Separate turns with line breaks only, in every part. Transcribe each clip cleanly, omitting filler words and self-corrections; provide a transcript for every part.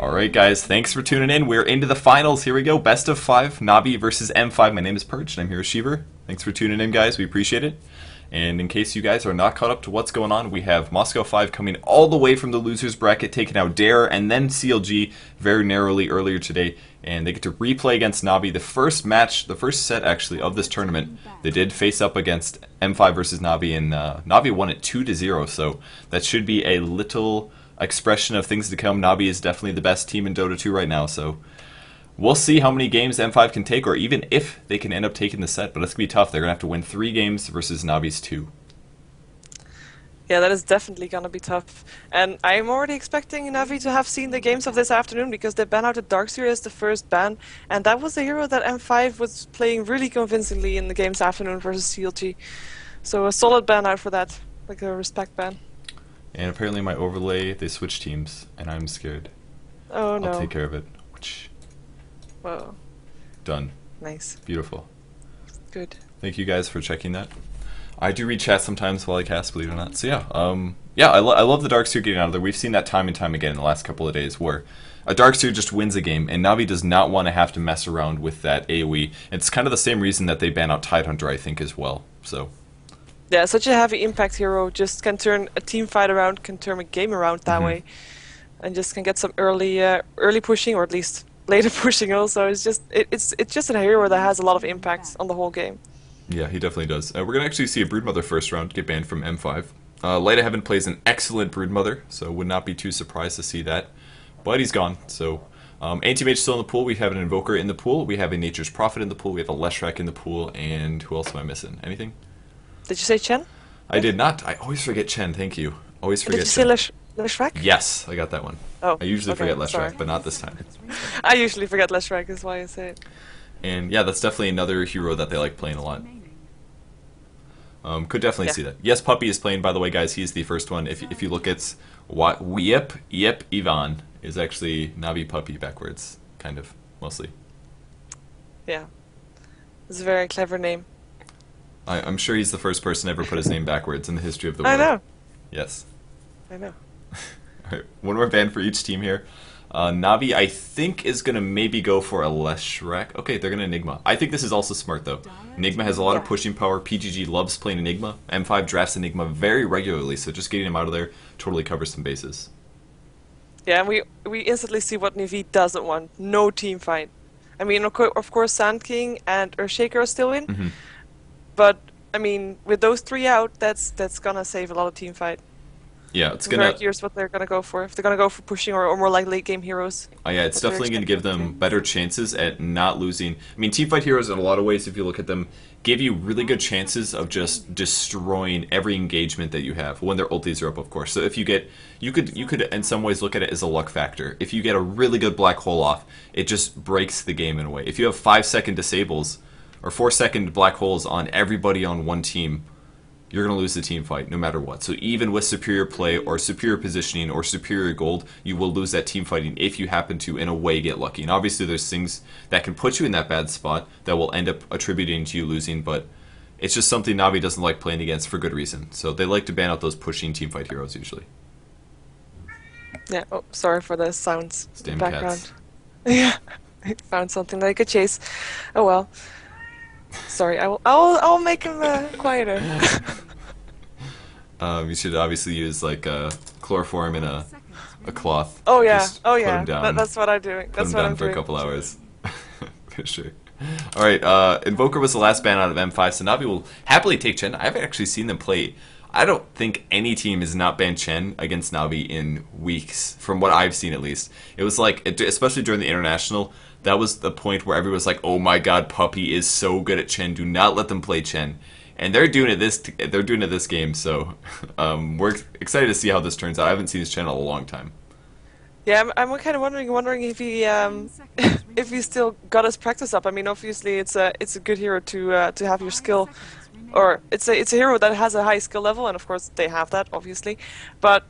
Alright guys, thanks for tuning in. We're into the finals. Here we go. Best of 5. Navi versus M5. My name is Purge and I'm here with Sheever. Thanks for tuning in, guys. We appreciate it. And in case you guys are not caught up to what's going on, we have Moscow 5 coming all the way from the losers bracket, taking out Dare and then CLG very narrowly earlier today. And they get to replay against Navi. The first match, the first set actually of this tournament, they did face up against M5 versus Navi, and Navi won it 2-0. So that should be a little expression of things to come. Navi is definitely the best team in Dota 2 right now. So we'll see how many games M5 can take, or even if they can end up taking the set. But it's going to be tough. They're going to have to win 3 games versus Navi's 2.
Yeah, that is definitely going to be tough. And I'm already expecting Navi to have seen the games of this afternoon, because they banned out the Dark Series as the first ban. And that was the hero that M5 was playing really convincingly in the games afternoon versus CLG. So a solid ban out for that, like a respect ban.
And apparently my overlay, they switched teams, and I'm scared.
Oh no.
I'll take care of it.
Whoa.
Done.
Nice.
Beautiful.
Good.
Thank you guys for checking that. I do read chat sometimes while I cast, believe it or not. So yeah, I love the Dark Seer getting out of there. We've seen that time and time again in the last couple of days, where a Dark Seer just wins a game, and Navi does not want to have to mess around with that AoE. It's kind of the same reason that they ban out Tidehunter, I think, as well. So
yeah, such a heavy impact hero just can turn a team fight around, can turn a game around that way, and just can get some early pushing, or at least later pushing also. It's just a hero that has a lot of impact on the whole game.
Yeah, he definitely does. We're going to actually see a Broodmother first round get banned from M5. Light of Heaven plays an excellent Broodmother, so would not be too surprised to see that. But he's gone, so Anti-Mage still in the pool. We have an Invoker in the pool. We have a Nature's Prophet in the pool. We have a Leshrac in the pool. And who else am I missing? Anything?
Did you say Chen?
I did not. I always forget Chen, thank you. Always forget
Did you say Leshrac?
Yes, I got that one.
Oh,
I usually forget Leshrac,
sorry.
but not this time.
I usually forget Leshrac, is why I say it.
And yeah, that's definitely another hero that they like playing a lot. Could definitely see that. Yes, Puppy is playing, by the way, guys. He's the first one. If you look at Yep Ivan is actually Navi Puppy backwards, kind of, mostly.
Yeah. It's a very clever name.
I'm sure he's the first person to ever put his name backwards in the history of the world.
I know.
Yes.
I know.
Alright, one more ban for each team here. Navi, I think, is going to maybe go for a Leshrac. Okay, they're going to Enigma. I think this is also smart, though. Enigma has a lot of pushing power. PGG loves playing Enigma. M5 drafts Enigma very regularly, so just getting him out of there totally covers some bases.
Yeah, and we instantly see what Na'Vi doesn't want. No team fight. I mean, of course, Sand King and Earthshaker are still in. But, I mean, with those 3 out, that's going to save a lot of team fight.
Yeah, it's
I'm very curious what they're gonna go for. If they're gonna go for pushing or more like late game heroes.
Oh yeah, it's definitely gonna give them better chances at not losing. I mean, teamfight heroes in a lot of ways, if you look at them, give you really good chances of just destroying every engagement that you have when their ultis are up, of course. So if you get, you could in some ways look at it as a luck factor. If you get a really good black hole off, it just breaks the game in a way. If you have 5-second disables or 4-second black holes on everybody on one team, you're going to lose the team fight no matter what. So even with superior play or superior positioning or superior gold, you will lose that team fighting if you happen to, in a way, get lucky. And obviously there's things that can put you in that bad spot that will end up attributing to you losing, but it's just something Navi doesn't like playing against for good reason. So they like to ban out those pushing team fight heroes usually.
Yeah, oh, sorry for the sounds in the background.
Cats.
Yeah, I found something that I could chase. Oh well. Sorry, I'll make him quieter.
You should obviously use like chloroform in a cloth.
Oh yeah,
Just
oh
put
yeah.
him down.
That's what I'm doing.
Put
That's
him
what
down
I'm
for
doing.
a couple hours. For sure. All right, Invoker was the last ban out of M5, so Navi will happily take Chen. I've actually seen them play. I don't think any team has not banned Chen against Navi in weeks, from what I've seen at least. It was like, especially during the international, that was the point where everyone was like, "Oh my God, Puppy is so good at Chen. Do not let them play Chen." And they're doing it this game. So we're excited to see how this turns out. I haven't seen his Chen in a long time.
Yeah, I'm kind of wondering if he if he still got his practice up. I mean, obviously it's a good hero to have your skill, or it's a hero that has a high skill level, and of course they have that obviously, but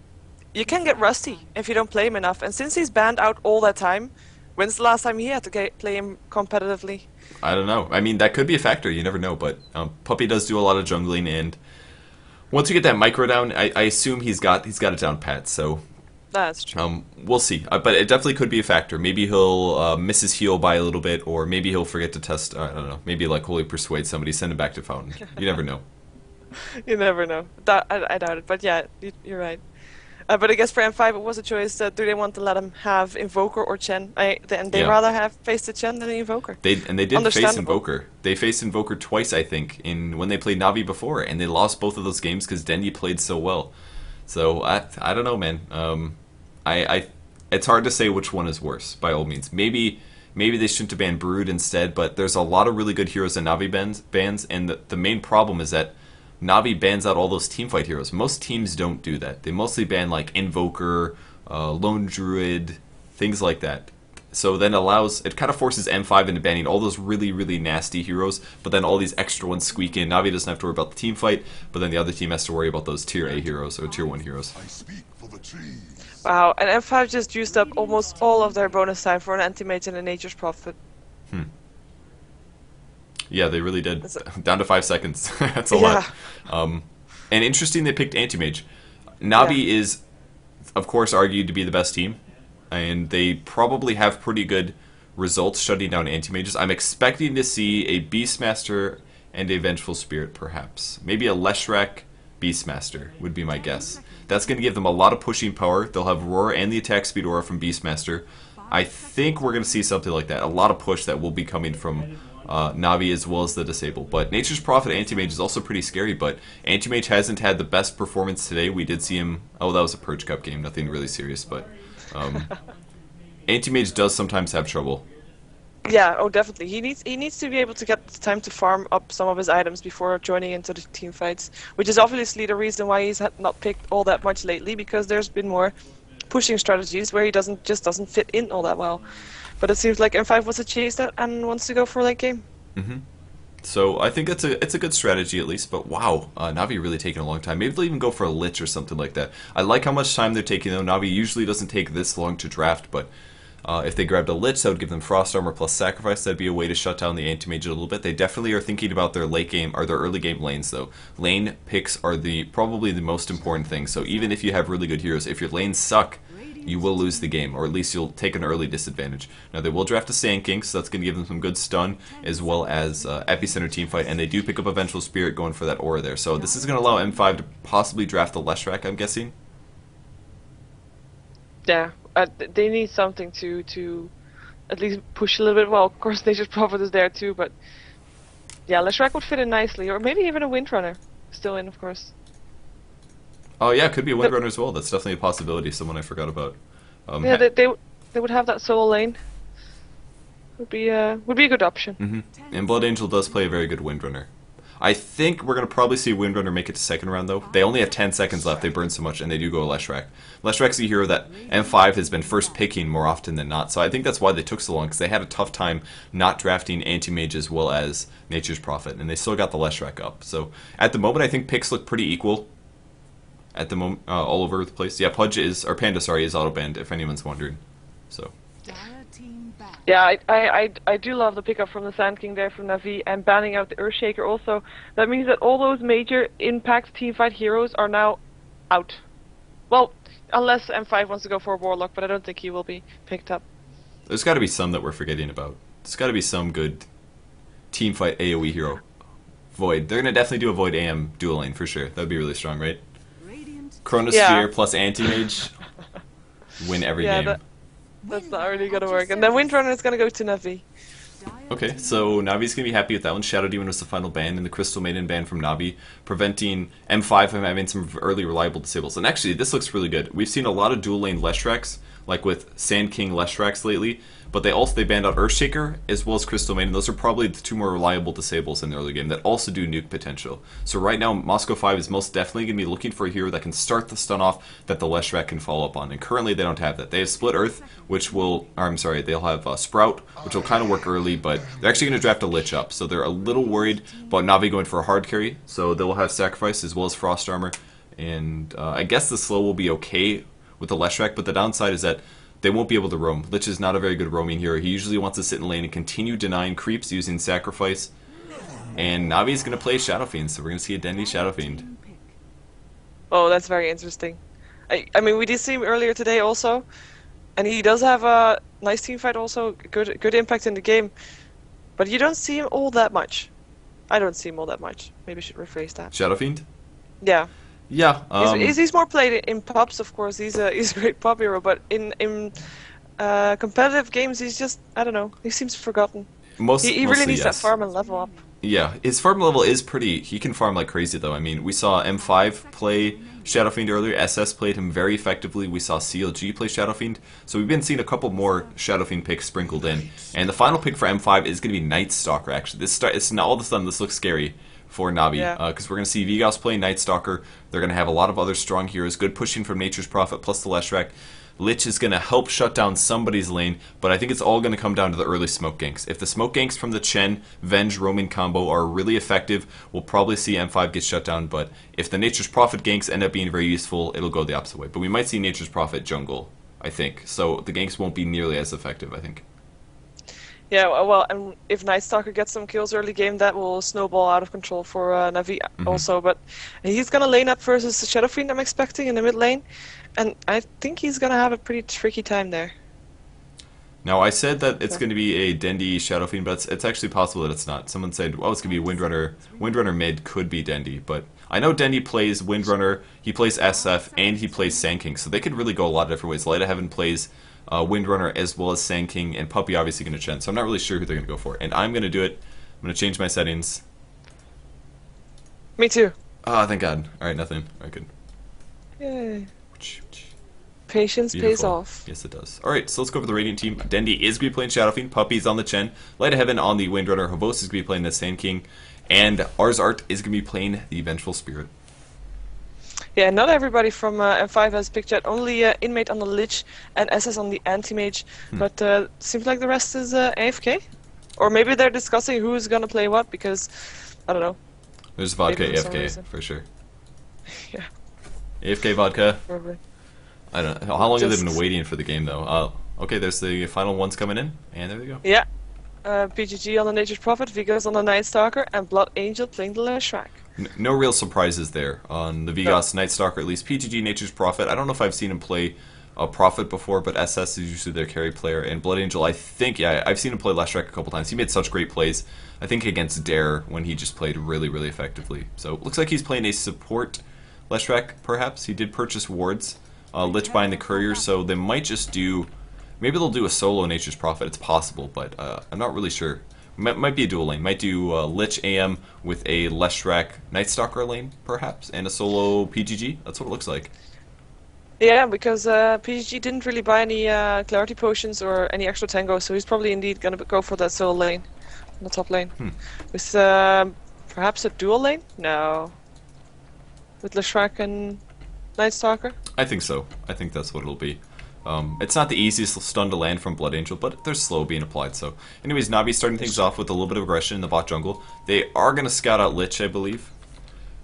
you can get rusty if you don't play him enough. And since he's banned out all that time, when's the last time he had to play him competitively?
I don't know. I mean, that could be a factor. You never know. But Puppy does do a lot of jungling, and once you get that micro down, I assume he's got it down pat. So
That's true.
We'll see, but it definitely could be a factor. Maybe he'll miss his heal by a little bit, or maybe he'll forget to test. I don't know. Maybe like Holy Persuade somebody, send him back to Fountain. You never know.
You never know. I doubt it, but yeah, you're right. But I guess for M5 it was a choice. Do they want to let him have Invoker or Chen? And they
Yeah.
rather have face the Chen than the Invoker.
They did face
Understandable.
Invoker. They faced Invoker twice, I think, in when they played Navi before, and they lost both of those games because Dendy played so well. So I don't know, man. I it's hard to say which one is worse. By all means, maybe they shouldn't have banned Brood instead. But there's a lot of really good heroes in Navi bans, and the main problem is that Navi bans out all those teamfight heroes. Most teams don't do that. They mostly ban like Invoker, Lone Druid, things like that. So then it kind of forces M5 into banning all those really, really nasty heroes, but then all these extra ones squeak in. Navi doesn't have to worry about the team fight, but then the other team has to worry about those tier A heroes or tier 1 heroes.
Wow, and M5 just used up almost all of their bonus time for an anti-mage and a Nature's Prophet.
Yeah, they really did.
That's
Down to 5 seconds. That's a
Yeah.
lot. And interesting they picked anti-mage. Navi is, of course, argued to be the best team, and they probably have pretty good results shutting down anti-mages. I'm expecting to see a Beastmaster and a Vengeful Spirit, perhaps. Maybe a Leshrac Beastmaster would be my guess. That's going to give them a lot of pushing power. They'll have Roar and the attack speed aura from Beastmaster. I think we're going to see something like that. A lot of push that will be coming from Navi as well as the Disable. But Nature's Prophet Anti-Mage is also pretty scary, but Anti-Mage hasn't had the best performance today. We did see him... Oh, that was a Purge Cup game. Nothing really serious, but... Anti-Mage does sometimes have trouble.
Yeah, oh definitely. He needs to be able to get the time to farm up some of his items before joining into the team fights, which is obviously the reason why he's not picked all that much lately, because there's been more pushing strategies where he doesn't fit in all that well. But it seems like M5 wants to chase that and wants to go for late game.
So I think it's a good strategy at least, but wow, Navi really taking a long time. Maybe they'll even go for a Lich or something like that. I like how much time they're taking though. Navi usually doesn't take this long to draft, but if they grabbed a Lich, that would give them Frost Armor plus Sacrifice. That'd be a way to shut down the Anti-Mage a little bit. They definitely are thinking about their late game or their early game lanes though. Lane picks are probably the most important thing. So even if you have really good heroes, if your lanes suck, you will lose the game, or at least you'll take an early disadvantage. Now they will draft a Sand King, so that's going to give them some good stun, as well as Epicenter teamfight, and they do pick up a Vengeful Spirit going for that aura there. So this is going to allow M5 to possibly draft the Leshrac, I'm guessing.
Yeah, they need something to at least push a little bit. Well, of course, Nature's Prophet is there too, but yeah, Leshrac would fit in nicely, or maybe even a Windrunner still in, of course.
Oh yeah, it could be a Windrunner as well. That's definitely a possibility. Someone I forgot about.
Yeah, they would have that soul lane. Would be a good option.
And Blood Angel does play a very good Windrunner. I think we're going to probably see Windrunner make it to second round, though. They only have 10 seconds left. They burn so much, and they do go Leshrac. Leshrac's a hero that M5 has been first picking more often than not, so I think that's why they took so long, because they had a tough time not drafting Anti-Mage as well as Nature's Prophet, and they still got the Leshrac up. So at the moment, I think picks look pretty equal. At the moment, all over the place. Yeah, Pudge is, or Panda, sorry, is auto-banned, if anyone's wondering. So...
Yeah, I do love the pickup from the Sand King there from Navi, and banning out the Earthshaker also. That means that all those major impact teamfight heroes are now out. Well, unless M5 wants to go for a Warlock, but I don't think he will be picked up.
There's got to be some that we're forgetting about. There's got to be some good teamfight AoE hero. Void. They're going to definitely do a Void AM dual lane for sure. That would be really strong, right? Chronosphere plus Anti-Mage. Win every game.
That's not really gonna work. And then Windrunner is gonna go to Navi.
Okay, so Navi's gonna be happy with that one. Shadow Demon was the final ban, and the Crystal Maiden ban from Navi, preventing M5 from having some early reliable disables. And actually, this looks really good. We've seen a lot of dual lane Leshracs, like with Sand King Leshracs lately, but they banned out Earthshaker as well as Crystal Maiden. Those are probably the two more reliable disables in the early game that also do nuke potential. So right now, Moscow 5 is most definitely going to be looking for a hero that can start the stun off that the Leshrac can follow up on. And currently they don't have that. They have Split Earth, which will, or I'm sorry, they'll have Sprout, which will kind of work early, but they're actually going to draft a Lich up. So they're a little worried about Navi going for a hard carry. So they'll have Sacrifice as well as Frost Armor. And I guess the slow will be okay with the Leshrac, but the downside is that they won't be able to roam. Lich is not a very good roaming hero. He usually wants to sit in lane and continue denying creeps using Sacrifice. And Navi is going to play Shadow Fiend, so we're going to see a Dendy Shadow Fiend.
Oh, that's very interesting. I mean, we did see him earlier today also, and he does have a nice team fight also, good impact in the game. But you don't see him all that much. I don't see him all that much. Maybe I should rephrase that.
Shadow Fiend?
Yeah.
Yeah.
He's more played in pubs, of course. He's a great pub hero, but in competitive games, he's just, I don't know. He seems forgotten. He really
Mostly
needs that
yes.
farm and level up.
Yeah, his farm level is pretty. He can farm like crazy though. I mean, we saw M5 play Shadow Fiend earlier. SS played him very effectively. We saw CLG play Shadow Fiend. So we've been seeing a couple more Shadow Fiend picks sprinkled in. And the final pick for M5 is going to be Night Stalker. Actually, it's not all of a sudden this looks scary for Navi
Yeah.
because we're going to see Vigos play Night Stalker. They're going to have a lot of other strong heroes. Good pushing from Nature's Prophet plus the Leshrac. Lich is going to help shut down somebody's lane, but I think it's all going to come down to the early smoke ganks. If the smoke ganks from the Chen, Venge, roaming combo are really effective, we'll probably see M5 get shut down, but if the Nature's Prophet ganks end up being very useful, it'll go the opposite way. But we might see Nature's Prophet jungle, I think, so the ganks won't be nearly as effective, I think.
Yeah, well, and if Night Stalker gets some kills early game, that will snowball out of control for Navi also. But he's gonna lane up versus the Shadow Fiend, I'm expecting, in the mid lane, and I think he's gonna have a pretty tricky time there.
Now, I said that it's going to be a Dendi Shadow Fiend, but it's actually possible that it's not. Someone said, well, it's going to be Windrunner. Windrunner mid could be Dendi, but I know Dendi plays Windrunner, he plays SF, and he plays Sand King, so they could really go a lot of different ways. Light of Heaven plays Windrunner as well as Sand King, and Puppy obviously going to Chen, so I'm not really sure who they're going to go for. And I'm going to do it. I'm going to change my settings.
Me too.
Ah, thank God. Alright, nothing. Alright, good.
Yay. Patience pays
Beautiful.
off.
Yes, it does. Alright, so let's go over the Radiant team. Dendi is going to be playing Shadow Fiend. Puppy's on the Chen. Light of Heaven on the Windrunner. Havos is going to be playing the Sand King. And Ars Art is going to be playing the Vengeful Spirit.
Yeah, not everybody from M5 has picked yet. Only Inmate on the Lich and SS on the Anti-Mage. But seems like the rest is AFK. Or maybe they're discussing who's gonna play what, because, I don't know.
There's Vodka
Maybe for some
AFK,
reason.
for sure.
Yeah,
AFK Vodka.
probably.
I don't know. How long have they been
Just-
waiting for the game, though? Okay, there's the final ones coming in. And there we go.
Yeah. PGG on the Nature's Prophet, Vigos on the Night Stalker, and Blood Angel playing the Leshrac.
No real surprises there. On the Vigos Night Stalker, at least PGG Nature's Prophet. I don't know if I've seen him play a Prophet before, but SS is usually their carry player. And Blood Angel, I think, yeah, I've seen him play Leshrac a couple times. He made such great plays, I think, against Dare when he just played really, really effectively. So it looks like he's playing a support Leshrac, perhaps. He did purchase wards. Lich buying the Courier, so they might just do... Maybe they'll do a solo Nature's Prophet. It's possible, but I'm not really sure. Might be a dual lane. Might do Lich AM with a Leshrac Night Stalker lane, perhaps, and a solo PGG. That's what it looks like.
Yeah, because PGG didn't really buy any Clarity Potions or any extra Tango, so he's probably indeed gonna go for that solo lane, on the top lane. With perhaps a dual lane? No. With Leshrac and Night Stalker?
I think so. I think that's what it'll be. It's not the easiest stun to land from Blood Angel, but they're slow being applied. So, anyways, Navi's starting things off with a little bit of aggression in the bot jungle. They are going to scout out Lich, I believe.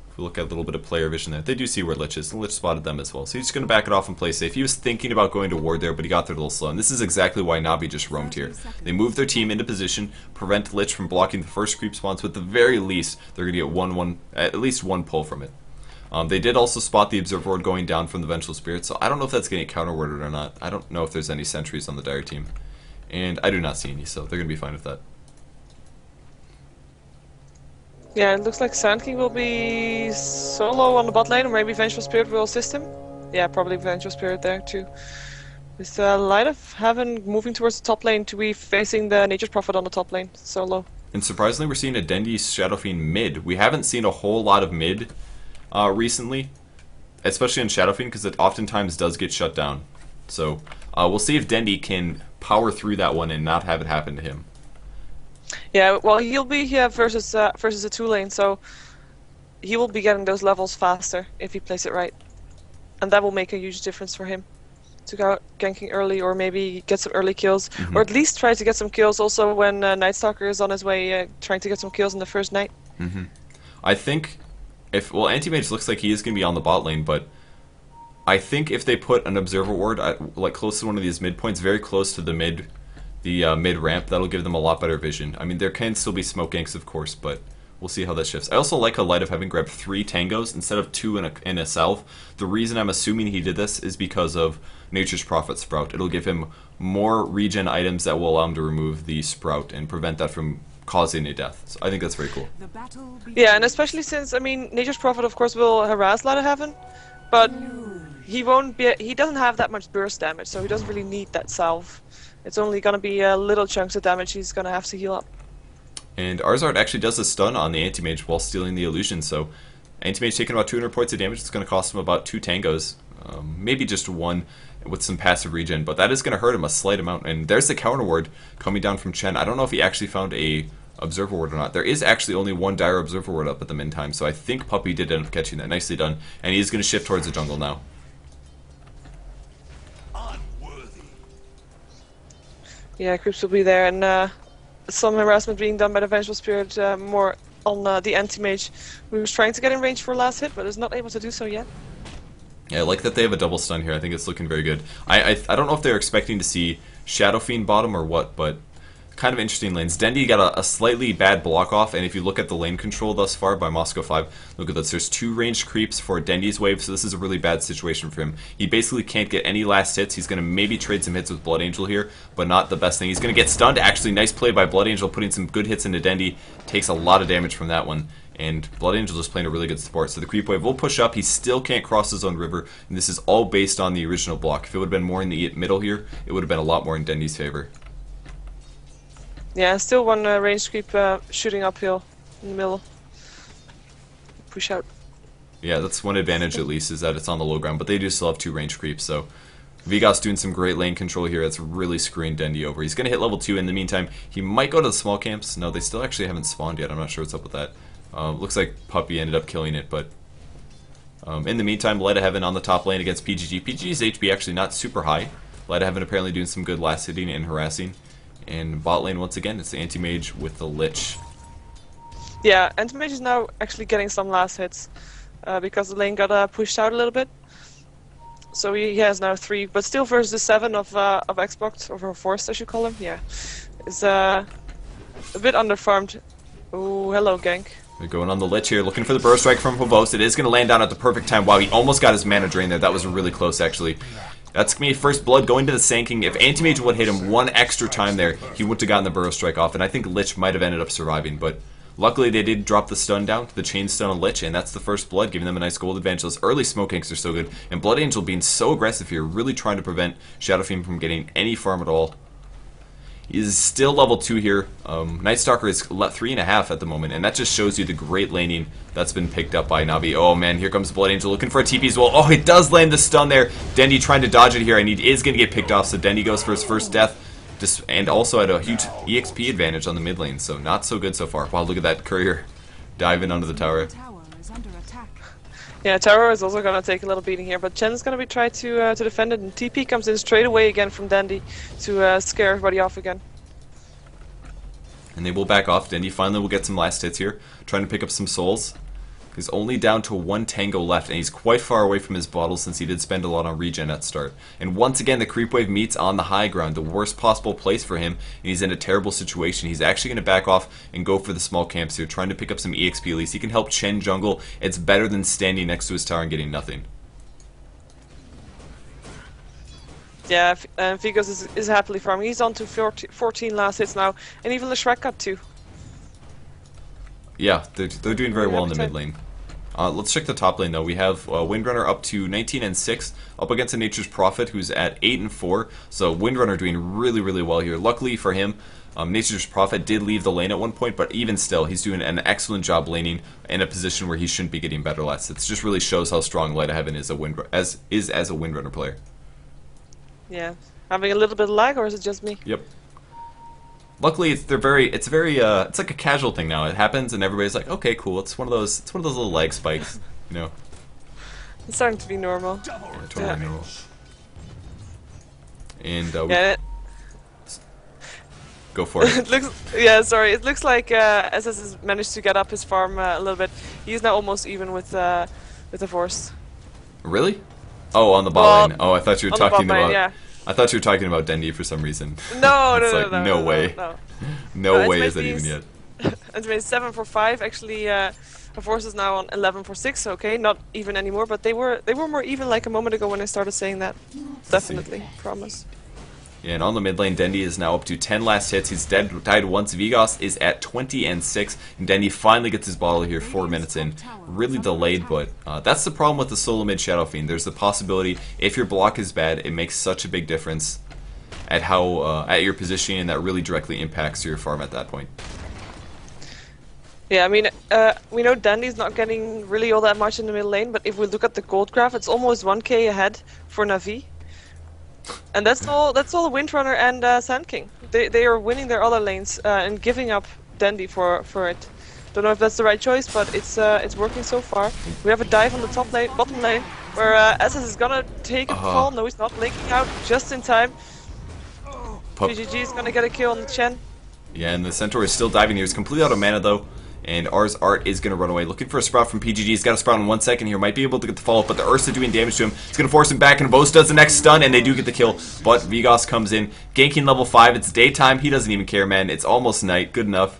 If we look at a little bit of player vision there, they do see where Lich is, and Lich spotted them as well. So he's just going to back it off and play safe. He was thinking about going to ward there, but he got there a little slow. And this is exactly why Navi just roamed here. They moved their team into position, prevent Lich from blocking the first creep spawns. With the very least, they're going to get at least one pull from it. They did also spot the Observer Ward going down from the Vengeful Spirit, so I don't know if that's getting counter-warded or not. I don't know if there's any sentries on the Dire team. And I do not see any, so they're going to be fine with that.
Yeah, it looks like Sand King will be solo on the bot lane, or maybe Vengeful Spirit will assist him. Yeah, probably Vengeful Spirit there too. With Light of Heaven moving towards the top lane to be facing the Nature's Prophet on the top lane, solo.
And surprisingly, we're seeing a Dendi Shadow Fiend mid. We haven't seen a whole lot of mid recently, especially in Shadow Fiend, because it oftentimes does get shut down. So we'll see if Dendi can power through that one and not have it happen to him.
Yeah, well, he'll be here versus a two lane, so he will be getting those levels faster if he plays it right, and that will make a huge difference for him to go ganking early, or maybe get some early kills, or at least try to get some kills also when Night Stalker is on his way trying to get some kills in the first night.
I think well, Anti-Mage looks like he is going to be on the bot lane, but I think if they put an Observer Ward like close to one of these mid points, very close to the mid ramp, that'll give them a lot better vision. I mean, there can still be smoke ganks, of course, but We'll see how that shifts. I also like how Light of Heaven grabbed 3 tangos instead of 2 in a salve. The reason I'm assuming he did this is because of Nature's Prophet Sprout. It'll give him more regen items that will allow him to remove the Sprout and prevent that from causing a death. So I think that's very cool.
Yeah, and especially since, I mean, Nature's Prophet of course will harass Light of Heaven, but he won't be. He doesn't have that much burst damage, so he doesn't really need that salve. It's only gonna be little chunks of damage he's gonna have to heal up.
And Arzard actually does a stun on the Anti-Mage while stealing the illusion, so Anti-Mage taking about 200 points of damage. It's going to cost him about 2 tangos, maybe just 1 with some passive regen, but that is going to hurt him a slight amount. And there's the counter ward coming down from Chen. I don't know if he actually found a Observer Ward or not. There is actually only 1 Dire Observer Ward up at the meantime, so I think Puppey did end up catching that. Nicely done. And he is going to shift towards the jungle now.
Yeah, creeps will be there, and some harassment being done by the Vengeful Spirit, more on the Anti-Mage, who was trying to get in range for last hit, but is not able to do so yet.
Yeah, I like that they have a double stun here. I think it's looking very good. I don't know if they're expecting to see Shadow Fiend bottom or what, but kind of interesting lanes. Dendi got a slightly bad block off, and if you look at the lane control thus far by Moscow 5, look at this. There's 2 ranged creeps for Dendi's wave, so this is a really bad situation for him. He basically can't get any last hits. He's going to maybe trade some hits with Blood Angel here, but not the best thing. He's going to get stunned. Actually, nice play by Blood Angel, putting some good hits into Dendi. Takes a lot of damage from that one, and Blood Angel is playing a really good support. So the creep wave will push up. He still can't cross his own river, and this is all based on the original block. If it would have been more in the middle here, it would have been a lot more in Dendi's favor.
Yeah, still 1 range creep shooting uphill in the middle. Push out.
Yeah, that's one advantage at least, is that it's on the low ground, but they do still have 2 range creeps, so Vigas doing some great lane control here. That's really screwing Dendi over. He's going to hit level 2. In the meantime, he might go to the small camps. No, they still actually haven't spawned yet. I'm not sure what's up with that. Looks like Puppey ended up killing it, but in the meantime, Light of Heaven on the top lane against PGG. PGG's HP actually not super high. Light of Heaven apparently doing some good last hitting and harassing. And bot lane, once again, it's the Anti-Mage with the Lich.
Yeah, Anti-Mage is now actually getting some last hits, because the lane got pushed out a little bit. So he has now 3, but still versus 7 of Xbox, or Force I should call him, yeah. Is a bit underfarmed. Oh, hello gank.
They're going on the Lich here, looking for the Burrow Strike from Pavos. It is going to land down at the perfect time. Wow, he almost got his mana drain there. That was really close, actually. That's going to be first blood going to the Sand King. If Anti-Mage would hit him 1 extra time there, he wouldn't have gotten the Burrow Strike off, and I think Lich might have ended up surviving, but luckily they did drop the stun down, the chain stun on Lich, and that's the first blood, giving them a nice gold advantage. Those early smoke inks are so good, and Blood Angel being so aggressive here, really trying to prevent Shadow Fiend from getting any farm at all. He's still level 2 here. Night Stalker is 3.5 at the moment, and that just shows you the great laning that's been picked up by Navi. Oh man, here comes Blood Angel looking for a TP as well. Oh, it does land the stun there. Dendi trying to dodge it here, and he is going to get picked off, so Dendi goes for his first death. And also had a huge EXP advantage on the mid lane, so not so good so far. Wow, look at that courier diving under the tower.
Yeah, tower is also gonna take a little beating here, but Chen's gonna be trying to defend it, and TP comes in straight away again from Dendi to scare everybody off again.
And they will back off. Dendi finally will get some last hits here, trying to pick up some souls. He's only down to 1 tango left, and he's quite far away from his bottle since he did spend a lot on regen at start. And once again, the creep wave meets on the high ground, the worst possible place for him, and he's in a terrible situation. He's actually going to back off and go for the small camps here, trying to pick up some EXP at least. He can help Chen jungle. It's better than standing next to his tower and getting nothing.
Yeah, Vigos is happily farming. He's on to 14 last hits now, and even the Shrek got 2.
Yeah, they're doing very well in the mid lane. Let's check the top lane though. We have Windrunner up to 19 and 6, up against a Nature's Prophet who's at 8 and 4. So Windrunner doing really well here. Luckily for him, Nature's Prophet did leave the lane at one point, but even still, he's doing an excellent job laning in a position where he shouldn't be getting better last. It just really shows how strong Light of Heaven is as a Windrunner player.
Yeah, having a little bit of lag, or is it just me?
Yep. Luckily, it's like a casual thing now. It happens, and everybody's like, okay, cool. It's one of those little lag spikes, you know.
It's starting to be normal.
Yeah, totally normal. And go for it.
It looks like SS has managed to get up his farm a little bit. He's now almost even with the Force.
Really? Oh, on the bot lane. Oh, I thought you were talking about.
Yeah.
I thought you were talking about Dendi for some reason.
No,
No way. No way is that even yet.
and made 7 for 5. Actually, Force is now on 11 for 6. Okay, not even anymore, but they were more even like a moment ago when I started saying that. Definitely, promise.
Yeah, and on the mid lane, Dendi is now up to 10 last hits. He's died once. Vigos is at 20 and 6. And Dendi finally gets his bottle here 4 minutes in. Really delayed, but that's the problem with the solo mid Shadow Fiend. There's the possibility, if your block is bad, it makes such a big difference at how at your positioning, and that really directly impacts your farm at that point.
Yeah, I mean, we know Dandy's not getting really all that much in the middle lane, but if we look at the gold graph, it's almost 1k ahead for Na'Vi. And that's all Windrunner and Sand King. They are winning their other lanes and giving up Dandy for it. Don't know if that's the right choice, but it's working so far. We have a dive on the top lane, bottom lane, where SS is gonna take a fall. No, he's not, blinking out just in time. PGG is gonna get a kill on the Chen.
Yeah, and the Centaur is still diving here. He's completely out of mana though. And Ars Art is going to run away. Looking for a Sprout from PGG. He's got a Sprout in 1 second here. Might be able to get the follow-up, but the Ursa doing damage to him. It's going to force him back, and Vos does the next stun, and they do get the kill. But Vigos comes in, ganking level 5. It's daytime. He doesn't even care, man. It's almost night. Good enough.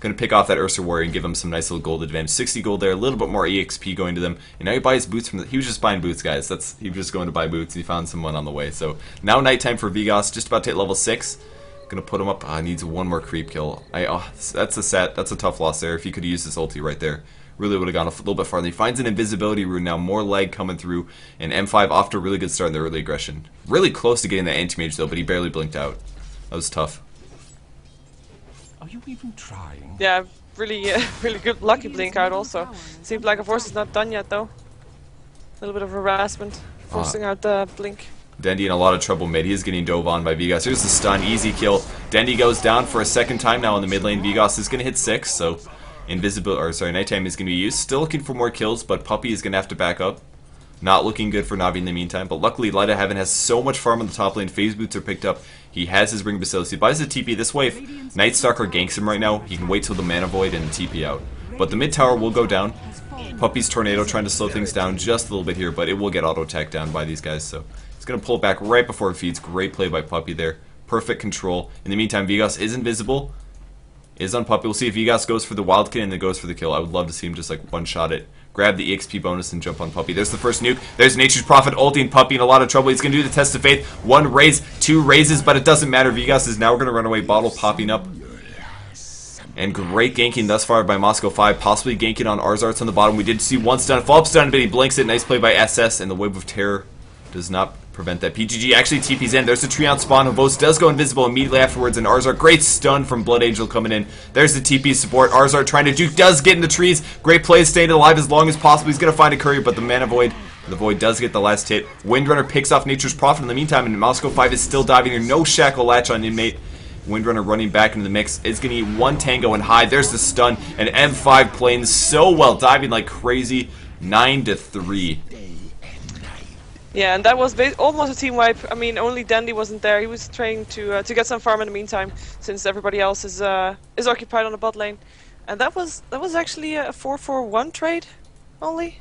Going to pick off that Ursa Warrior and give him some nice little gold advantage. 60 gold there, a little bit more EXP going to them. And now he buys boots from he was just buying boots, guys. He was just going to buy boots. He found someone on the way. So now nighttime for Vigos. Just about to hit level 6. Gonna put him up. Needs one more creep kill. That's a set. That's a tough loss there. If he could use his ulti right there, really would have gone a little bit farther. He finds an invisibility rune now. More lag coming through, and M5 off to a really good start in the early aggression. Really close to getting that anti-mage though, but he barely blinked out. That was tough.
Are you even trying?
Yeah, really, really good, lucky blink out also. Seems like a Force is not done yet though. A little bit of harassment, forcing out the blink.
Dendi in a lot of trouble mid. He is getting dove on by Vigos. Here's the stun. Easy kill. Dendi goes down for a second time now in the mid lane. Vigos is going to hit 6, so nighttime is going to be used. Still looking for more kills, but Puppey is going to have to back up. Not looking good for Na'Vi in the meantime, but luckily Light of Heaven has so much farm on the top lane. Phase boots are picked up. He has his Ring of Basilius. He buys the TP. This way, if Night Stalker ganks him right now, he can wait till the Mana Void and TP out. But the mid tower will go down. Puppey's Tornado trying to slow things down just a little bit here, but it will get auto-attacked down by these guys, so he's going to pull it back right before it feeds. Great play by Puppey there. Perfect control. In the meantime, Vigos is invisible. Is on Puppey. We'll see if Vigos goes for the Wild Kid and then goes for the kill. I would love to see him just like one-shot it. Grab the EXP bonus and jump on Puppey. There's the first nuke. There's Nature's Prophet ulting Puppey in a lot of trouble. He's going to do the Test of Faith. 1 raise, 2 raises, but it doesn't matter. Vigos is now going to run away. Bottle popping up. And great ganking thus far by Moscow 5. Possibly ganking on Arzarts on the bottom. We did see one stun. Follow-up stun, but he blinks it. Nice play by SS, and the Wave of Terror does not prevent that. PGG actually TP's in. There's the tree on spawn. Vos does go invisible immediately afterwards, and Arzart, great stun from Blood Angel coming in. There's the TP support. Arzart trying to juke, does get in the trees. Great play, staying alive as long as possible. He's going to find a courier, but the Mana Void, the Void does get the last hit. Windrunner picks off Nature's Prophet in the meantime, and Moscow 5 is still diving here. No Shackle Latch on Inmate. Windrunner running back into the mix. Is going to eat 1 tango and hide. There's the stun, and M5 playing so well, diving like crazy. 9-3.
Yeah, and that was almost a team wipe. I mean, only Dandy wasn't there. He was trying to get some farm in the meantime, since everybody else is occupied on the bot lane. And that was actually a 4-4-1 trade, only.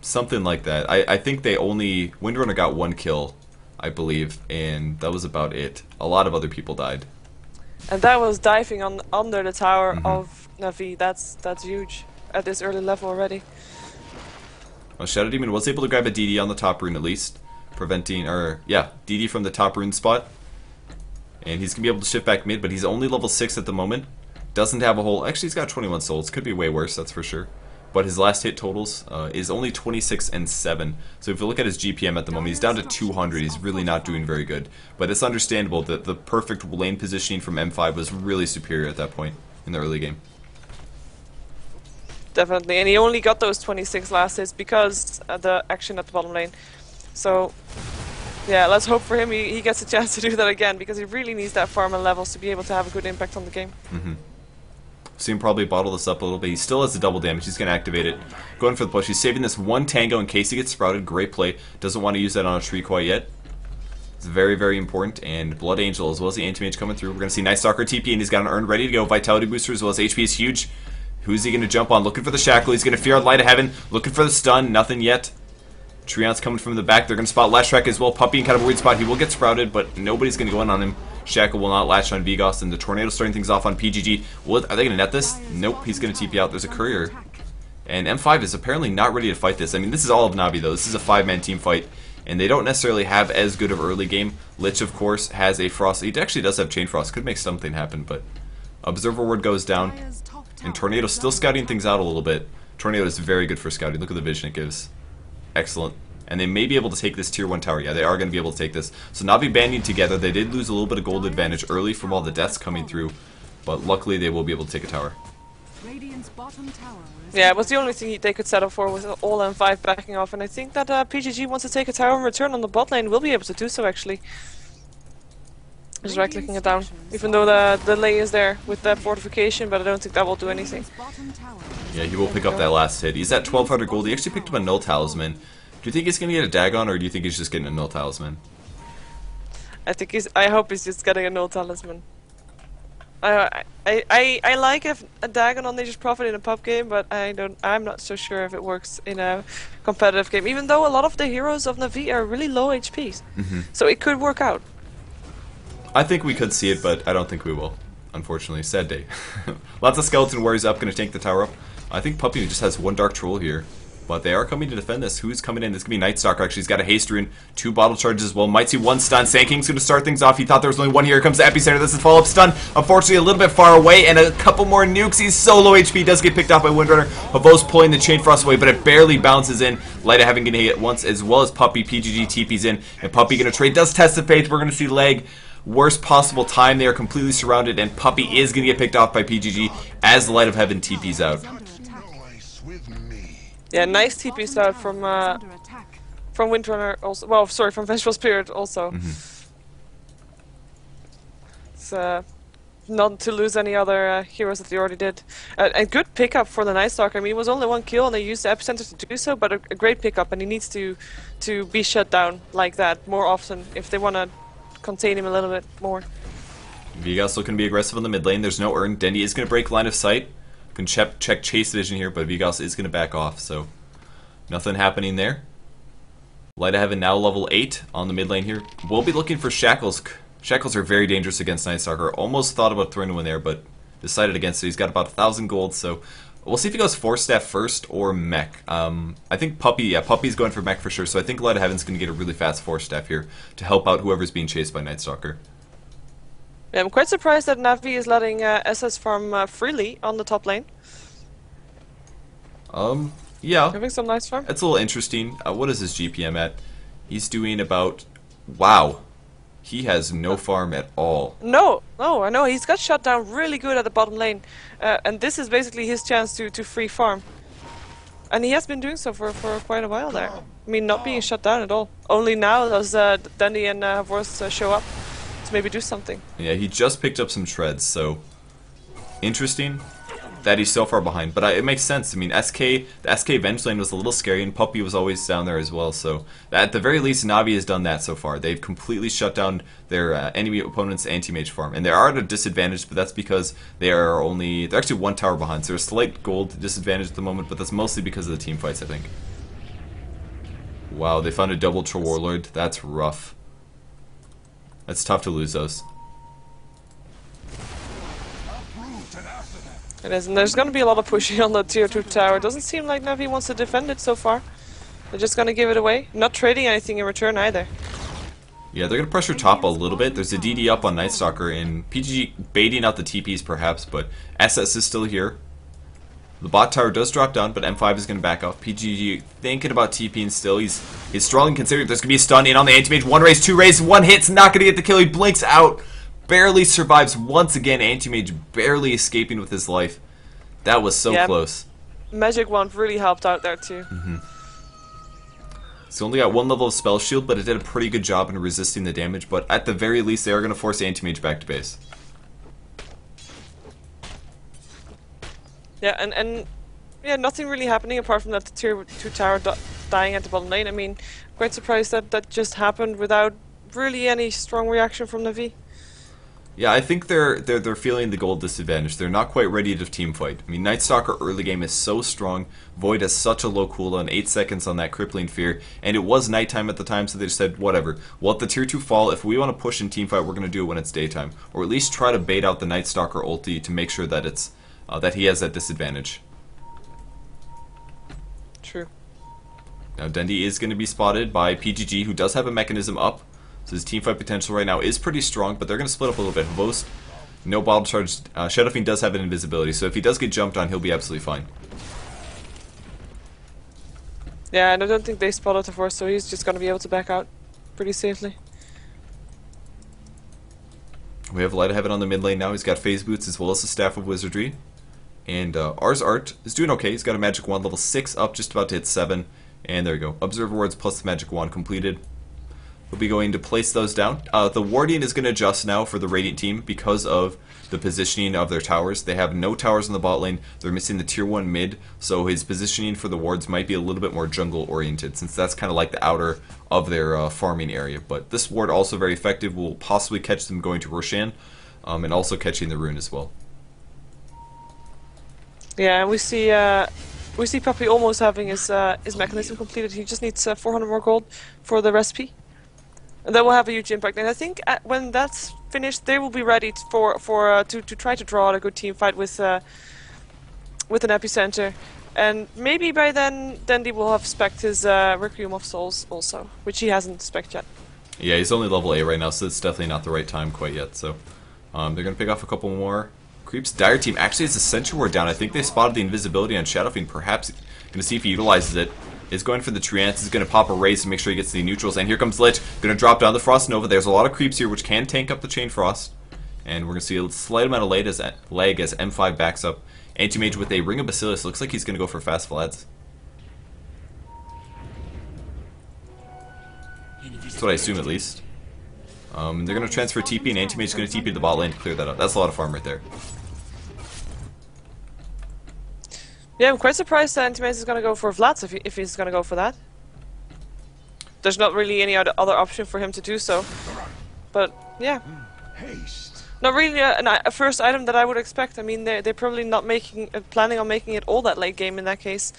Something like that. I think Windrunner got 1 kill, I believe, and that was about it. A lot of other people died.
And that was diving under the tower of Na'Vi. That's huge at this early level already.
Well, Shadow Demon was able to grab a DD on the top rune at least, preventing, DD from the top rune spot. And he's going to be able to shift back mid, but he's only level 6 at the moment. Doesn't have a whole, actually he's got 21 souls, could be way worse, that's for sure. But his last hit totals is only 26 and 7. So if you look at his GPM at the moment, he's down to 200. He's really not doing very good. But it's understandable that the perfect lane positioning from M5 was really superior at that point in the early game.
Definitely, and he only got those 26 last hits because the action at the bottom lane. So, yeah, let's hope for him he gets a chance to do that again, because he really needs that farm and levels to be able to have a good impact on the game.
See him probably bottle this up a little bit. He still has the double damage. He's going to activate it. Going for the push. He's saving this 1 tango in case he gets sprouted. Great play. Doesn't want to use that on a tree quite yet. It's very, very important. And Blood Angel as well as the Anti-Mage coming through. We're going to see Night Stalker TP, and he's got an urn ready to go. Vitality booster as well as HP is huge. Who's he going to jump on? Looking for the Shackle. He's going to fear Light of Heaven. Looking for the stun. Nothing yet. Trion's coming from the back. They're going to spot Lashrak as well. Puppy in kind of a weird spot. He will get sprouted, but nobody's going to go in on him. Shackle will not latch on Vigos, and the Tornado starting things off on PGG. Are they going to net this? Nope, he's going to TP out. There's a Courier. And M5 is apparently not ready to fight this. I mean, this is all of Navi, though. This is a 5-man team fight, and they don't necessarily have as good of early game. Lich, of course, has a Frost. He actually does have Chain Frost. Could make something happen, but Observer Ward goes down, and Tornado's still scouting things out a little bit. Tornado is very good for scouting. Look at the vision it gives. Excellent. And they may be able to take this tier 1 tower. Yeah, they are going to be able to take this. So Navi banding together. They did lose a little bit of gold advantage early from all the deaths coming through, but luckily they will be able to take a tower.
Yeah, it was the only thing they could set up for was all M5 backing off, and I think that PGG wants to take a tower in return on the bot lane. Will be able to do so, actually. Just right-clicking it down. Even though the lay is there with that fortification, but I don't think that will do anything.
Yeah, he will pick up that last hit. He's at 1200 gold. He actually picked up a Null Talisman. Do you think he's going to get a Dagon, or do you think he's just getting a Null Talisman?
I hope he's just getting a Null Talisman. I like a Dagon on Nature's Prophet in a pub game, but I'm not so sure if it works in a competitive game. Even though a lot of the heroes of Na'Vi are really low HPs, so it could work out.
I think we could see it, but I don't think we will. Unfortunately, sad day. Lots of Skeleton Warriors up, going to tank the tower up. I think Puppy just has one Dark Troll here. But they are coming to defend this. Who's coming in? This could be Night Stalker, actually. He's got a Haste Rune, 2 Bottle Charges as well. Might see 1 stun. Sand King's going to start things off. He thought there was only 1 here. Here comes the Epicenter. This is follow-up stun. Unfortunately, a little bit far away, and a couple more nukes. He's so low HP. Does get picked off by Windrunner. Havo's pulling the Chain Frost away, but it barely bounces in. Light of Heaven going to hit it once, as well as Puppy. PGG TP's in, and Puppy going to trade. Does test the faith. We're going to see leg. Worst possible time. They are completely surrounded, and Puppy is going to get picked off by PGG as the Light of Heaven TP's out.
Yeah, nice TP start from Windrunner also. Well, sorry, from Vengeful Spirit also. It's not to lose any other heroes that they already did. A good pickup for the Night Stalker. I mean, it was only 1 kill, and they used the Epicenter to do so, but a great pickup, and he needs to be shut down like that more often if they want to contain him a little bit more.
Vigos looking to be aggressive on the mid lane. There's no Urn. Dendi is going to break line of sight. Can check Chase Vision here, but Vigos is going to back off, so nothing happening there. Light of Heaven now level 8 on the mid lane here. We'll be looking for Shackles. Shackles are very dangerous against Night Stalker. Almost thought about throwing one there, but decided against it. He's got about 1,000 gold, so we'll see if he goes Force Staff first or Mech. I think Puppy's going for Mech for sure, so I think Light of Heaven's going to get a really fast Force Staff here to help out whoever's being chased by Night Stalker.
Yeah, I'm quite surprised that Na'Vi is letting SS farm freely on the top lane.
Yeah.
Having some nice farm.
It's a little interesting. What is his GPM at? He's doing about... Wow. He has no farm at all.
No, I know. He's got shut down really good at the bottom lane. And this is basically his chance to free farm. And he has been doing so for quite a while there. I mean, not being shut down at all. Only now does Dendi and Havors show up to maybe do something.
Yeah, he just picked up some treads, so interesting that he's so far behind. But it makes sense. I mean, the SK Venge lane was a little scary, and Puppy was always down there as well. So at the very least, Navi has done that so far. They've completely shut down their enemy opponent's anti-mage farm, and they are at a disadvantage, but that's because they're actually 1 tower behind. So there's a slight gold disadvantage at the moment, but that's mostly because of the team fights, I think. Wow, they found a double Troll Warlord. That's rough. That's tough to lose those.
It is, and there's going to be a lot of pushing on the tier 2 tower. It doesn't seem like Na'Vi wants to defend it so far. They're just going to give it away. Not trading anything in return either.
Yeah, they're going to pressure top a little bit. There's a DD up on Night Stalker, and PGG baiting out the TPs perhaps, but SS is still here. The bot tower does drop down, but M5 is going to back off. PGG thinking about TPing still. He's strong considering there's going to be a stun in on the anti-mage. 1 raise, 2 raise, 1 hit's not going to get the kill. He blinks out. Barely survives once again. Anti-mage barely escaping with his life. That was so close.
Magic Wand really helped out there too.
So only got 1 level of Spell Shield, but it did a pretty good job in resisting the damage. But at the very least, they are going to force Anti-Mage back to base.
Yeah, and yeah, nothing really happening apart from that the tier 2 tower dying at the bottom lane. I mean, quite surprised that that just happened without really any strong reaction from Na'Vi.
Yeah, I think they're feeling the gold disadvantage. They're not quite ready to team fight. I mean, Night Stalker early game is so strong. Void has such a low cooldown, 8 seconds on that crippling fear, and it was nighttime at the time, so they just said, whatever. We'll let the tier 2 fall. If we want to push in team fight, we're going to do it when it's daytime, or at least try to bait out the Night Stalker ulti to make sure that it's that he has that disadvantage.
True.
Now Dendi is going to be spotted by PGG, who does have a mechanism up. So his teamfight potential right now is pretty strong, but they're going to split up a little bit. Most, no bottle charge. Shadow Fiend does have an invisibility, so if he does get jumped on, he'll be absolutely fine.
Yeah, and I don't think they spotted the force, so he's just going to be able to back out pretty safely.
We have Light of Heaven on the mid lane now. He's got Phase Boots as well as the Staff of Wizardry. And Ars Art is doing okay. He's got a Magic Wand level 6 up, just about to hit 7. And there you go. Observer Wards plus the Magic Wand completed. We'll be going to place those down. The Wardian is going to adjust now for the Radiant team because of the positioning of their towers. They have no towers in the bot lane. They're missing the tier 1 mid, so his positioning for the wards might be a little bit more jungle oriented, since that's kind of like the outer of their farming area. But this ward also very effective. Will possibly catch them going to Roshan, and also catching the rune as well.
Yeah, and we see Puppy almost having his mechanism completed. He just needs 400 more gold for the recipe. And that will have a huge impact. And I think when that's finished, they will be ready to try to draw out a good team fight with an epicenter. And maybe by then, Dendi will have spec'd his Requiem of Souls also, which he hasn't spec'd yet.
Yeah, he's only level 8 right now, so it's definitely not the right time quite yet. So they're going to pick off a couple more creeps. Dire team actually has a Sentry Ward down. I think they spotted the invisibility on Shadow Fiend. Perhaps going to see if he utilizes it. Is going for the Treants. Is going to pop a raise to make sure he gets the neutrals. And here comes Lich. Going to drop down the Frost Nova. There's a lot of creeps here, which can tank up the Chain Frost. And we're going to see a slight amount of lag as M5 backs up. Anti-Mage with a Ring of Basilius. Looks like he's going to go for fast Vlads. That's what I assume, at least. They're going to transfer TP, and Anti-Mage is going to TP to the bot lane to clear that up. That's a lot of farm right there.
Yeah, I'm quite surprised that Anti-Mage is going to go for Vlads if he's going to go for that. There's not really any other option for him to do so. But, yeah. Not really a first item that I would expect. I mean, they're probably not planning on making it all that late game in that case.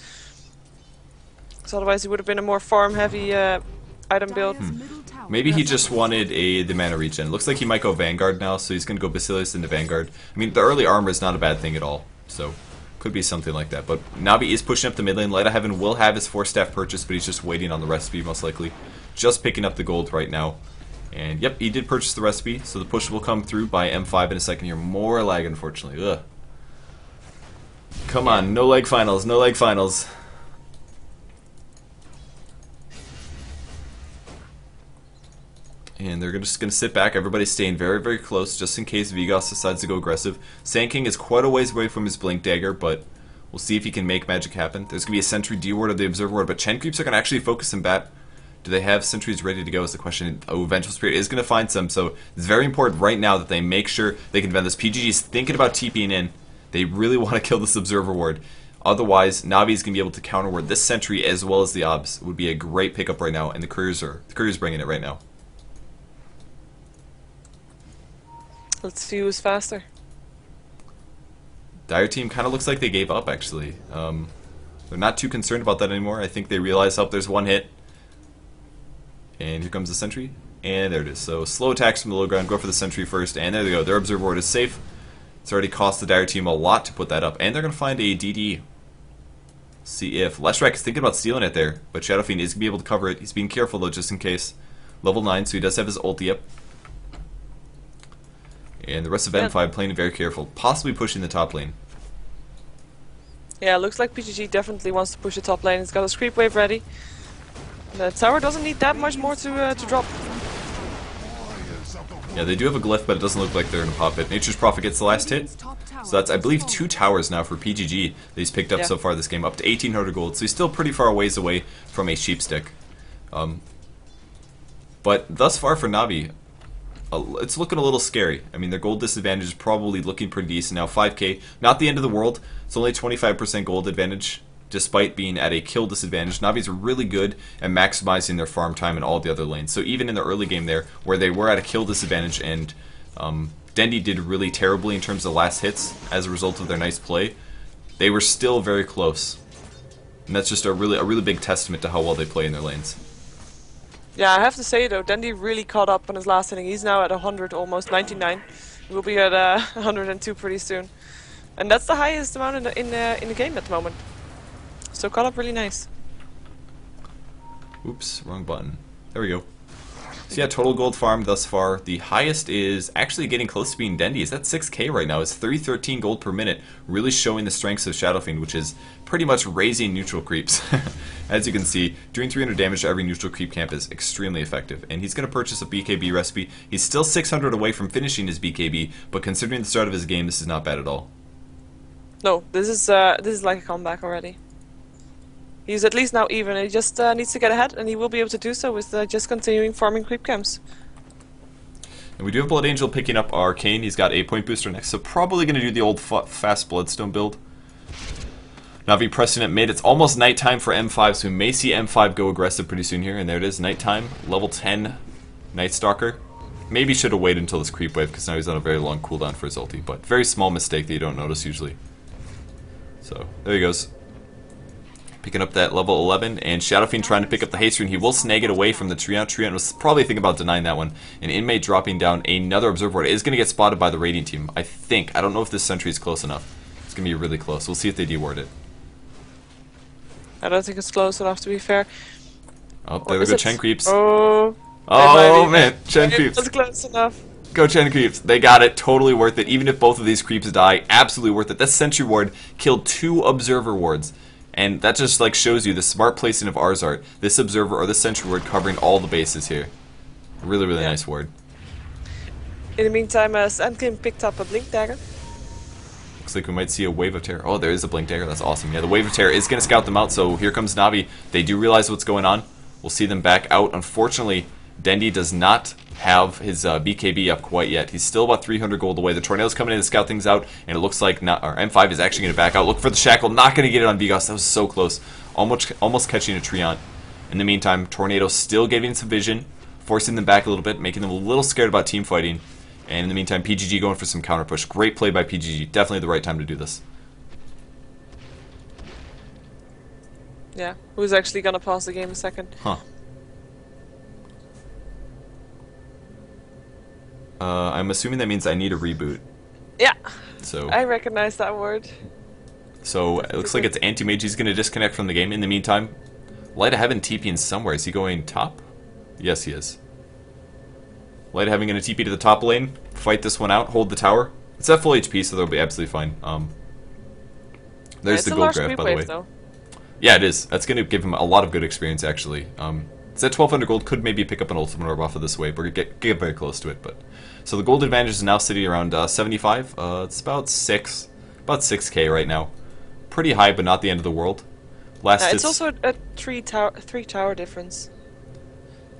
So otherwise it would have been a more farm-heavy item build.
Maybe he just wanted the mana regen. Looks like he might go Vanguard now, so he's going to go Basilius into Vanguard. I mean, the early armor is not a bad thing at all, so could be something like that. But Navi is pushing up the mid lane. Light of Heaven will have his 4-staff purchase, but he's just waiting on the recipe, most likely. Just picking up the gold right now. And yep, he did purchase the recipe, so the push will come through by M5 in a second here. More lag, unfortunately. Ugh. Come on, no lag finals, no lag finals. And they're just going to sit back. Everybody's staying very, very close, just in case Vigos decides to go aggressive. Sand King is quite a ways away from his Blink Dagger, but we'll see if he can make magic happen. There's going to be a Sentry D-Ward of the Observer Ward, but Chen Creeps are going to actually focus in bat. Do they have sentries ready to go is the question. Oh, Vengeful Spirit is going to find some, so it's very important right now that they make sure they can defend this. PGG is thinking about TPing in. They really want to kill this Observer Ward. Otherwise, Navi is going to be able to counter ward this Sentry as well as the Obs. It would be a great pickup right now, and the Courier's bringing it right now.
Let's see who's faster.
Dire team kind of looks like they gave up, actually. They're not too concerned about that anymore. I think they realize, oh, there's one hit. And here comes the Sentry. And there it is. So slow attacks from the low ground. Go for the Sentry first. And there they go. Their Observer Ward is safe. It's already cost the Dire team a lot to put that up. And they're going to find a DD. See if Leshrac is thinking about stealing it there. But Shadow Fiend is going to be able to cover it. He's being careful, though, just in case. Level 9, so he does have his ulti up. And the rest of M5 playing very careful, possibly pushing the top lane.
Yeah, looks like PGG definitely wants to push the top lane. He's got a creep wave ready. The tower doesn't need that much more to drop.
Yeah, they do have a glyph, but it doesn't look like they're going to pop it. Nature's Prophet gets the last hit. So that's, I believe, 2 towers now for PGG that he's picked up so far this game, up to 1800 gold. So he's still pretty far ways away from a sheepstick. But thus far for Navi, it's looking a little scary. I mean, their gold disadvantage is probably looking pretty decent now. 5k, not the end of the world. It's only 25% gold advantage, despite being at a kill disadvantage. Navi's really good at maximizing their farm time in all the other lanes. So even in the early game there, where they were at a kill disadvantage and Dendy did really terribly in terms of last hits as a result of their nice play, they were still very close. And that's just a really big testament to how well they play in their lanes.
Yeah, I have to say though, Dendy really caught up on his last inning. He's now at 100, almost 99. He will be at 102 pretty soon, and that's the highest amount in the game at the moment. So caught up really nice.
Oops, wrong button. There we go. So yeah, total gold farm thus far. The highest is actually getting close to being Dendy's. That's 6k right now. It's 313 gold per minute, really showing the strengths of Shadow Fiend, which is pretty much raising neutral creeps. As you can see, doing 300 damage to every neutral creep camp is extremely effective. And he's going to purchase a BKB recipe. He's still 600 away from finishing his BKB, but considering the start of his game, this is not bad at all.
No, this is like a comeback already. He's at least now even, and he just needs to get ahead, and he will be able to do so with just continuing farming creep camps.
And we do have Blood Angel picking up Arcane. He's got 8-point booster next, so probably going to do the old fast Bloodstone build. Navi pressing at mid. It's almost nighttime for M5, so we may see M5 go aggressive pretty soon here, and there it is, nighttime. Level 10 Night Stalker. Maybe should have waited until this creep wave, because now he's on a very long cooldown for his ulti, but very small mistake that you don't notice usually. So, there he goes. Picking up that level 11, and Shadow Fiend trying to pick up the haste rune. He will snag it away from the Treant. Treant was probably thinking about denying that one. An inmate dropping down another observer ward. It is going to get spotted by the Radiant team, I think. I don't know if this sentry is close enough. It's going to be really close. We'll see if they deward it.
I don't think it's close enough, to be fair.
Oh, there we go, Chen creeps.
Oh,
Man, Chen creeps.
That's close enough.
Go Chen creeps. They got it. Totally worth it. Even if both of these creeps die, absolutely worth it. That sentry ward killed 2 observer wards. And that just like shows you the smart placing of Arzart. This observer or this sentry ward covering all the bases here. Really nice ward.
In the meantime, Sand King picked up a Blink Dagger.
Looks like we might see a Wave of Terror. Oh, there is a Blink Dagger. That's awesome. Yeah, the Wave of Terror is going to scout them out, so here comes Navi. They do realize what's going on. We'll see them back out. Unfortunately, Dendy does not have his BKB up quite yet. He's still about 300 gold away. The Tornado's coming in to scout things out, and it looks like M5 is actually going to back out. Look for the Shackle. Not going to get it on Vigos. That was so close. Almost catching a Treant. In the meantime, Tornado still getting some vision, forcing them back a little bit, making them a little scared about team fighting. And in the meantime, PGG going for some counter push. Great play by PGG. Definitely the right time to do this.
Yeah, who's actually going to pause the game a second?
Huh. I'm assuming that means I need a reboot.
Yeah,
so
I recognize that word.
So it looks like it's Anti-Mage. He's going to disconnect from the game. In the meantime, Light of Heaven TPing somewhere. Is he going top? Yes, he is. Light of Heaven going to TP to the top lane. Fight this one out. Hold the tower. It's at full HP, so they'll be absolutely fine. There's the gold graph, by the way.
Though.
Yeah, it is. That's going to give him a lot of good experience, actually. It's at 1200 gold. Could maybe pick up an ultimate orb off of this wave. We're going to get very close to it. But so the gold advantage is now sitting around 75. It's about 6k right now. Pretty high, but not the end of the world.
It's also a three tower difference.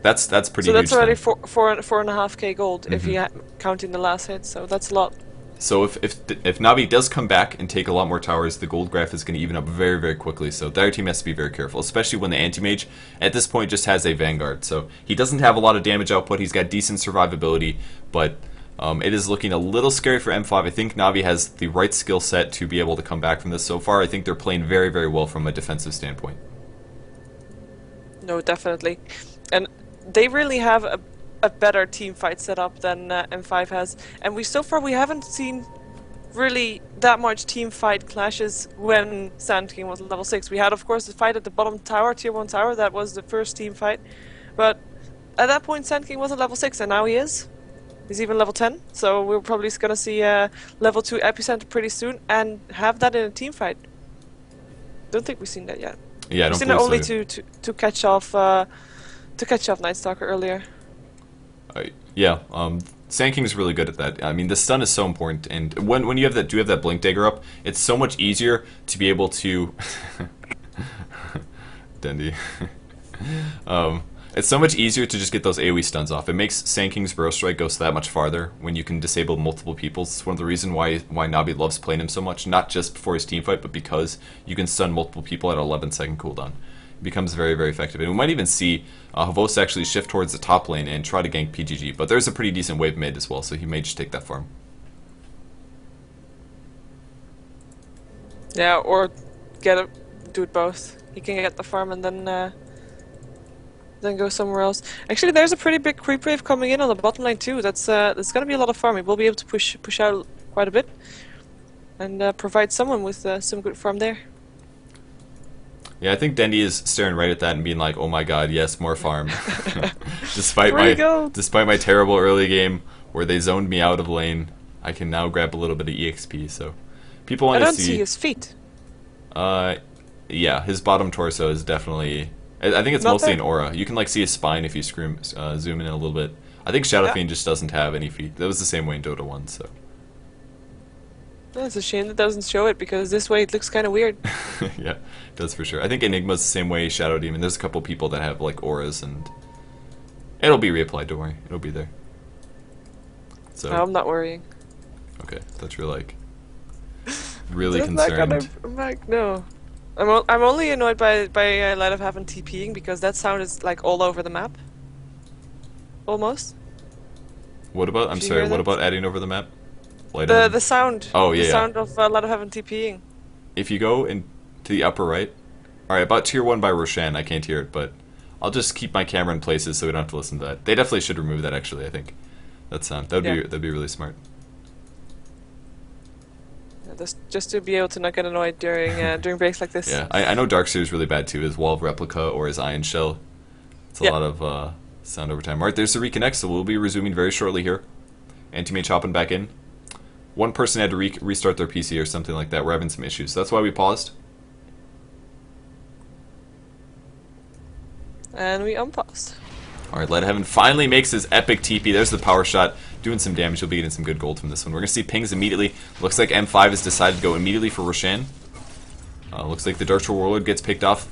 That's pretty huge.
So that's already 4.5k gold if you counting the last hit. So that's a lot.
So if Navi does come back and take a lot more towers, the gold graph is going to even up very quickly. So their team has to be very careful, especially when the anti-mage at this point just has a Vanguard. So he doesn't have a lot of damage output. He's got decent survivability, but it is looking a little scary for M5. I think Navi has the right skill set to be able to come back from this. So far, I think they're playing very well from a defensive standpoint.
No, definitely, and they really have a better team fight setup than M5 has, and we haven't seen really that much team fight clashes when Sand King was level 6. We had, of course, the fight at the bottom tower, tier 1 tower. That was the first team fight, but at that point Sand King wasn't level 6, and now he is. He's even level 10, so we're probably going to see level 2 epicenter pretty soon and have that in a team fight. Don't think we've seen that yet.
Yeah, I don't
we've seen
believe
it only
so,
to catch off Night Stalker earlier.
Sand King's really good at that. I mean, the stun is so important, and when you have that Blink Dagger up, it's so much easier to be able to Dendy. It's so much easier to just get those AoE stuns off. It makes Sand King's Burrow Strike go that much farther when you can disable multiple people. It's one of the reasons why Navi loves playing him so much, not just for his team fight, but because you can stun multiple people at an 11-second cooldown. It becomes very effective. And we might even see Havos actually shift towards the top lane and try to gank PGG, but there's a pretty decent wave mid as well, so he may just take that farm.
Yeah, or do it both. He can get the farm and then go somewhere else. Actually, there's a pretty big creep wave coming in on the bottom lane too. That's gonna be a lot of farming. We'll be able to push out quite a bit and provide someone with some good farm there.
Yeah, I think Dendy is staring right at that and being like, "Oh my God, yes, more farm." despite my terrible early game where they zoned me out of lane, I can now grab a little bit of EXP. So people want
I
to
don't see his feet.
Yeah, his bottom torso is definitely. I think it's
Not
mostly
there.
an aura. You can like see his spine if you zoom in a little bit. I think Shadow Fiend just doesn't have any feet. That was the same way in Dota 1. So
Well, it's a shame that doesn't show it because this way it looks kind of weird.
yeah, that's for sure. I think Enigma's the same way. Shadow Demon. There's a couple people that have like auras, and it'll be reapplied. Don't worry, it'll be there. So
No, I'm not worrying.
okay, that's you're like really
I'm not
concerned.
I'm like, no. I'm only annoyed by Light of Heaven TPing because that sound is like all over the map. Almost.
What about? I'm
Did you
sorry.
hear
What
that?
about adding over the map? Light
The
on?
the sound.
Oh, yeah,
The
yeah.
sound of Light of Heaven TPing.
If you go into the upper right, all right, about tier 1 by Roshan, I can't hear it, but I'll just keep my camera in places so we don't have to listen to that. They definitely should remove that. Actually, I think that sound that'd be really smart.
Just to be able to not get annoyed during during breaks like this.
Yeah, I know Dark Seer is really bad too. His Wall of Replica or his Iron Shell. It's a lot of sound over time. All right, there's the reconnect, so we'll be resuming very shortly here. Anti-mage hopping back in. One person had to restart their PC or something like that. We're having some issues. So that's why we paused.
And we unpaused.
Alright, Light of Heaven finally makes his epic TP. There's the power shot. Doing some damage. He'll be getting some good gold from this one. We're going to see pings immediately. Looks like M5 has decided to go immediately for Roshan. Looks like the Dark Troll Warlord gets picked off.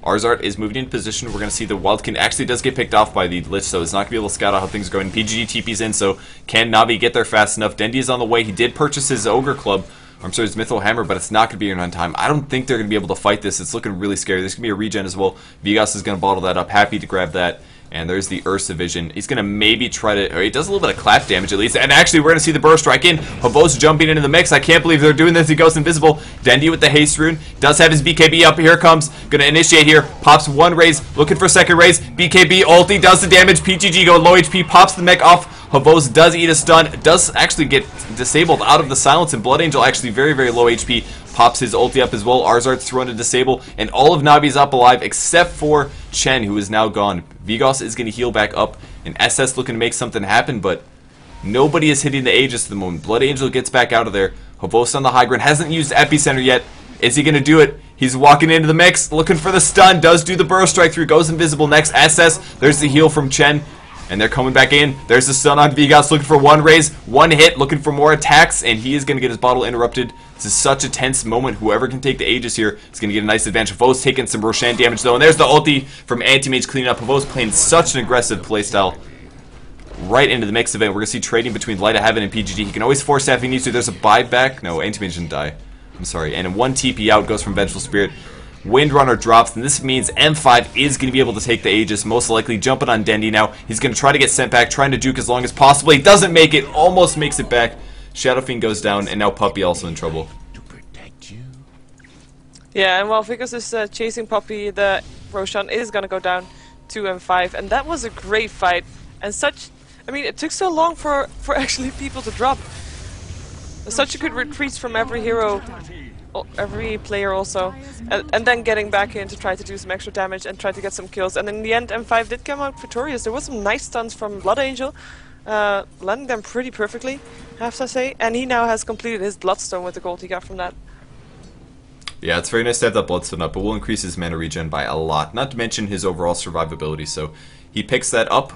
Arzart is moving into position. We're going to see the Wildkin actually does get picked off by the Lich, so it's not going to be able to scout out how things are going. PGG TP's in, so can Navi get there fast enough? Dendy is on the way. He did purchase his Ogre Club. I'm sorry, his Mythril Hammer, but it's not going to be in on time. I don't think they're going to be able to fight this. It's looking really scary. There's going to be a regen as well. Vigas is going to bottle that up. Happy to grab that. And there's the Ursa Vision. He's going to maybe try to... Or he does a little bit of clap damage at least. And actually, we're going to see the Burst Strike in. Havos jumping into the mix. I can't believe they're doing this. He goes invisible. Dendy with the Haste Rune. Does have his BKB up. Here comes. Going to initiate here. Pops one raise. Looking for second raise. BKB ulti. Does the damage. PGG going low HP. Pops the mech off. Havos does eat a stun. Does actually get disabled out of the silence. And Blood Angel actually very, very low HP. Pops his ulti up as well. Arzart's thrown to disable. And all of Navi's up alive except for Chen, who is now gone. Vigos is going to heal back up. And SS looking to make something happen, but nobody is hitting the Aegis at the moment. Blood Angel gets back out of there. Havos on the high ground. Hasn't used Epicenter yet. Is he going to do it? He's walking into the mix. Looking for the stun. Does do the burst strike through. Goes invisible next. SS. There's the heal from Chen. And they're coming back in. There's the stun on Vigas, looking for one raise, one hit, looking for more attacks, and he is going to get his bottle interrupted. This is such a tense moment. Whoever can take the Aegis here is going to get a nice advantage. Pavo's taking some Roshan damage, though, and there's the ulti from Anti-Mage cleaning up. Pavo's playing such an aggressive playstyle right into the mix of it. We're going to see trading between Light of Heaven and PGG. He can always force that if he needs to. There's a buyback. No, Anti-Mage didn't die. I'm sorry. And one TP out goes from Vengeful Spirit. Windrunner drops, and this means M5 is going to be able to take the Aegis, most likely jumping on Dendy now. He's going to try to get sent back, trying to juke as long as possible. He doesn't make it, almost makes it back. Shadow Fiend goes down, and now Puppy also in trouble.
To protect you.
Yeah, and while Vickers is chasing Poppy, the Roshan is gonna go down to M5, and that was a great fight. And such, I mean, it took so long for actually people to drop. Such a good retreat from every hero, every player also, and then getting back in to try to do some extra damage and try to get some kills. And in the end, M5 did come out victorious. There was some nice stuns from Blood Angel, landing them pretty perfectly, I have to say. And he now has completed his Bloodstone with the gold he got from that.
Yeah, it's very nice to have that Bloodstone up, but will increase his mana regen by a lot, not to mention his overall survivability. So he picks that up.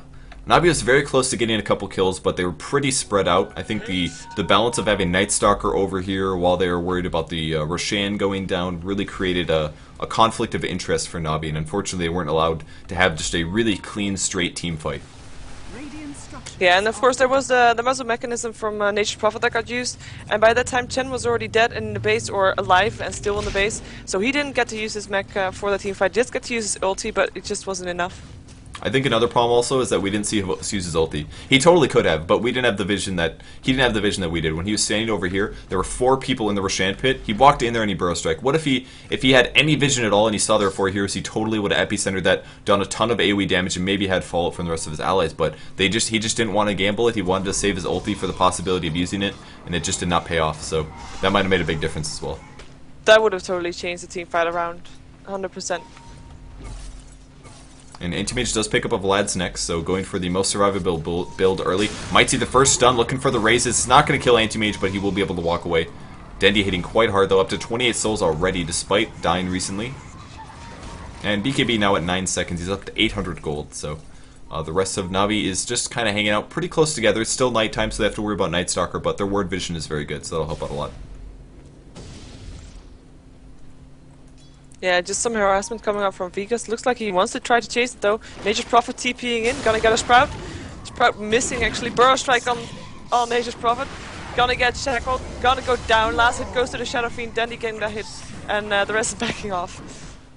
Navi was very close to getting a couple kills, but they were pretty spread out. I think the balance of having Night Stalker over here while they were worried about the Roshan going down really created a conflict of interest for Navi, and unfortunately they weren't allowed to have just a really clean, straight team fight.
Yeah, and of course there was the muzzle mechanism from Nature's Prophet that got used, and by that time Chen was already dead in the base, or alive and still in the base, so he didn't get to use his mech for the team fight. Just get to use his ulti, but it just wasn't enough.
I think another problem also is that we didn't see Havos use his ulti. He totally could have, but we didn't have the vision that he didn't have the vision that we did. When he was standing over here, there were 4 people in the Roshan pit. He walked in there and he burrow strike. What if he had any vision at all and he saw there were 4 heroes? He totally would have epicentered that, done a ton of AoE damage, and maybe had fallout from the rest of his allies. But he just didn't want to gamble it. He wanted to save his ulti for the possibility of using it, and it just did not pay off. So that might have made a big difference as well.
That would have totally changed the team fight around, 100%.
And Anti-Mage does pick up a Vlad's next, so going for the most survivable build early. Might see the first stun, looking for the raises. It's not going to kill Anti-Mage, but he will be able to walk away. Dendi hitting quite hard, though, up to 28 souls already, despite dying recently. And BKB now at 9 seconds. He's up to 800 gold, so the rest of Navi is just kind of hanging out pretty close together. It's still nighttime, so they have to worry about Night Stalker, but their ward vision is very good, so that'll help out a lot.
Yeah, just some harassment coming up from Vegas. Looks like he wants to try to chase it though. Nature's Prophet TPing in, gonna get a Sprout. Sprout missing actually. Burrow strike on Nature's Prophet. Gonna get shackled, gonna go down. Last hit goes to the Shadow Fiend, Dendi getting that hit, and the rest is backing off.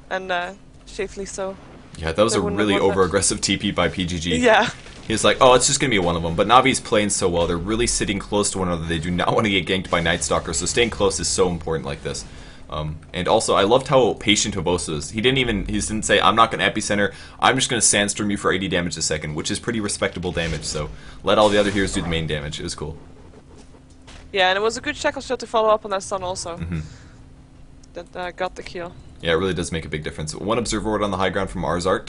And safely so.
Yeah, that was a really over-aggressive TP by PGG.
Yeah.
He's like, oh, it's just going to be one of them. But Navi's playing so well. They're really sitting close to one another. They do not want to get ganked by Night Stalker, so staying close is so important like this. And also, I loved how patient Havosa is. He didn't say, I'm not going to epicenter, I'm just going to sandstorm you for 80 damage a second, which is pretty respectable damage, so let all the other heroes do the main damage. It was cool.
Yeah, and it was a good shackle shot to follow up on that stun also. That got the kill.
Yeah, it really does make a big difference. One Observer Ward on the high ground from Arzart.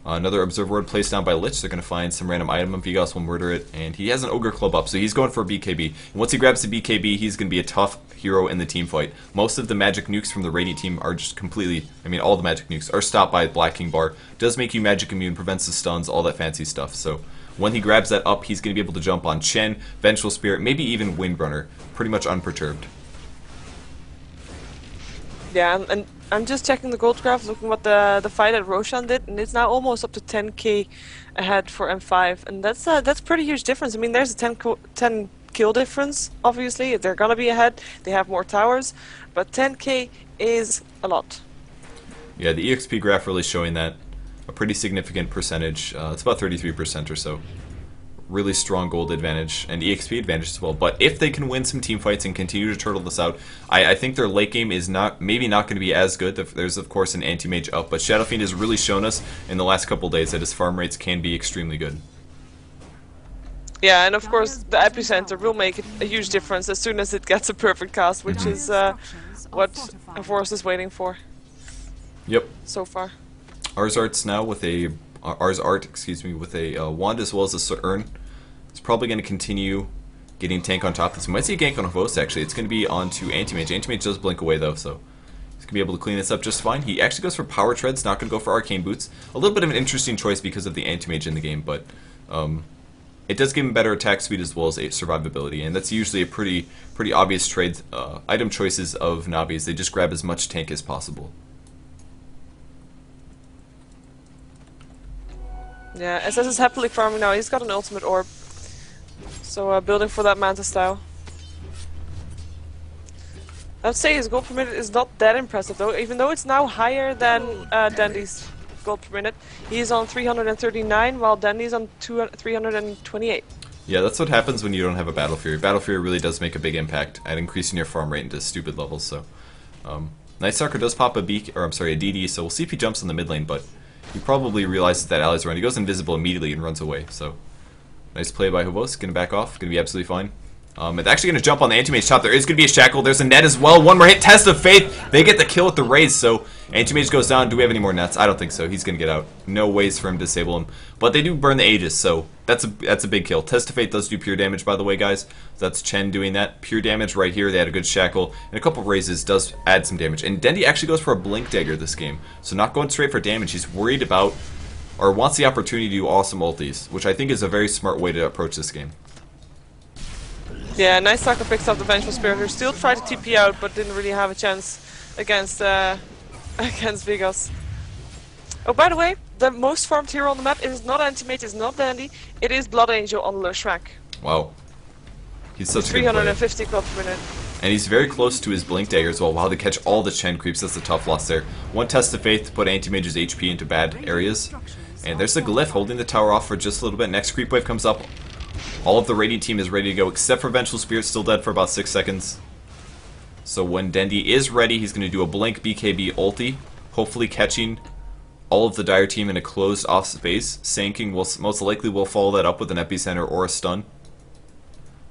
Another Observer Ward placed down by Lich. They're going to find some random item, and Vigos will murder it. And he has an Ogre Club up, so he's going for a BKB. And once he grabs the BKB, he's going to be a tough hero in the team fight. Most of the magic nukes from the Radiant team are just completely, I mean, all the magic nukes are stopped by Black King Bar. Does make you magic immune, prevents the stuns, all that fancy stuff. So when he grabs that up, he's going to be able to jump on Chen, Vengeful Spirit, maybe even Windrunner, pretty much unperturbed.
Yeah, and I'm just checking the gold graph, looking what the fight at Roshan did, and it's now almost up to 10k ahead for M5, and that's pretty huge difference. I mean, there's a 10 kill difference. Obviously, they're gonna be ahead. They have more towers, but 10k is a lot.
Yeah, the EXP graph really showing that a pretty significant percentage. It's about 33% or so. Really strong gold advantage and EXP advantage as well. But if they can win some team fights and continue to turtle this out, I think their late game is maybe not going to be as good. There's of course an anti-mage up, but Shadow Fiend has really shown us in the last couple days that his farm rates can be extremely good.
Yeah, and of course the epicenter will make a huge difference as soon as it gets a perfect cast, which is what Force is waiting for.
Yep.
So far.
Arzart's now with a with a wand as well as a urn. It's probably going to continue getting tank on top of this. We might see a gank on Havos actually. It's going to be onto Anti-Mage. Anti-Mage does blink away though, so he's going to be able to clean this up just fine. He actually goes for Power Treads, not going to go for Arcane Boots. A little bit of an interesting choice because of the Anti-Mage in the game, but it does give him better attack speed as well as survivability, and that's usually a pretty obvious trade item choices of Navis. They just grab as much tank as possible.
Yeah, SS is happily farming now. He's got an ultimate orb. So building for that Manta style. I'd say his gold per minute is not that impressive though, even though it's now higher than Dendi's gold per minute. He's on 339 while Dendi's on 328.
Yeah, that's what happens when you don't have a Battle Fury. Battle Fury really does make a big impact at increasing your farm rate into stupid levels. So, Night Stalker does pop a DD, so we'll see if he jumps in the mid lane, but he probably realizes that allies around. He goes invisible immediately and runs away. So, nice play by Havos. Going to back off. Going to be absolutely fine. It's actually going to jump on the Anti-Mage top. There is going to be a shackle. There's a net as well. One more hit. Test of Faith. They get the kill with the raise. So, Anti-Mage goes down. Do we have any more nets? I don't think so. He's going to get out. No ways for him to disable him. But they do burn the Aegis, so that's a big kill. Test of Faith does do pure damage, by the way, guys. So that's Chen doing that. Pure damage right here. They had a good shackle. And a couple raises does add some damage. And Dendi actually goes for a Blink Dagger this game. So not going straight for damage. He's worried about, or wants the opportunity to do awesome ultis, which I think is a very smart way to approach this game.
Yeah, Night Stalker picks up the Vengeful Spirit, who still tried to TP out, but didn't really have a chance against against Vigos. Oh, by the way, the most farmed hero on the map is not Anti-Mage, it's not Dandy, it is Blood Angel on Lurshrak.
Wow. He's such a good player.
350 gold per minute.
And he's very close to his Blink Dagger as well. Wow, they catch all the Chen creeps. That's a tough loss there. One Test of Faith to put Anti-Mage's HP into bad areas. And there's the Glyph holding the tower off for just a little bit. Next creep wave comes up. All of the Radiant team is ready to go, except for Vengeful Spirit, still dead for about 6 seconds. So when Dendi is ready, he's going to do a blink BKB ulti, hopefully catching all of the Dire team in a closed off space. Sanking will most likely will follow that up with an epicenter or a stun.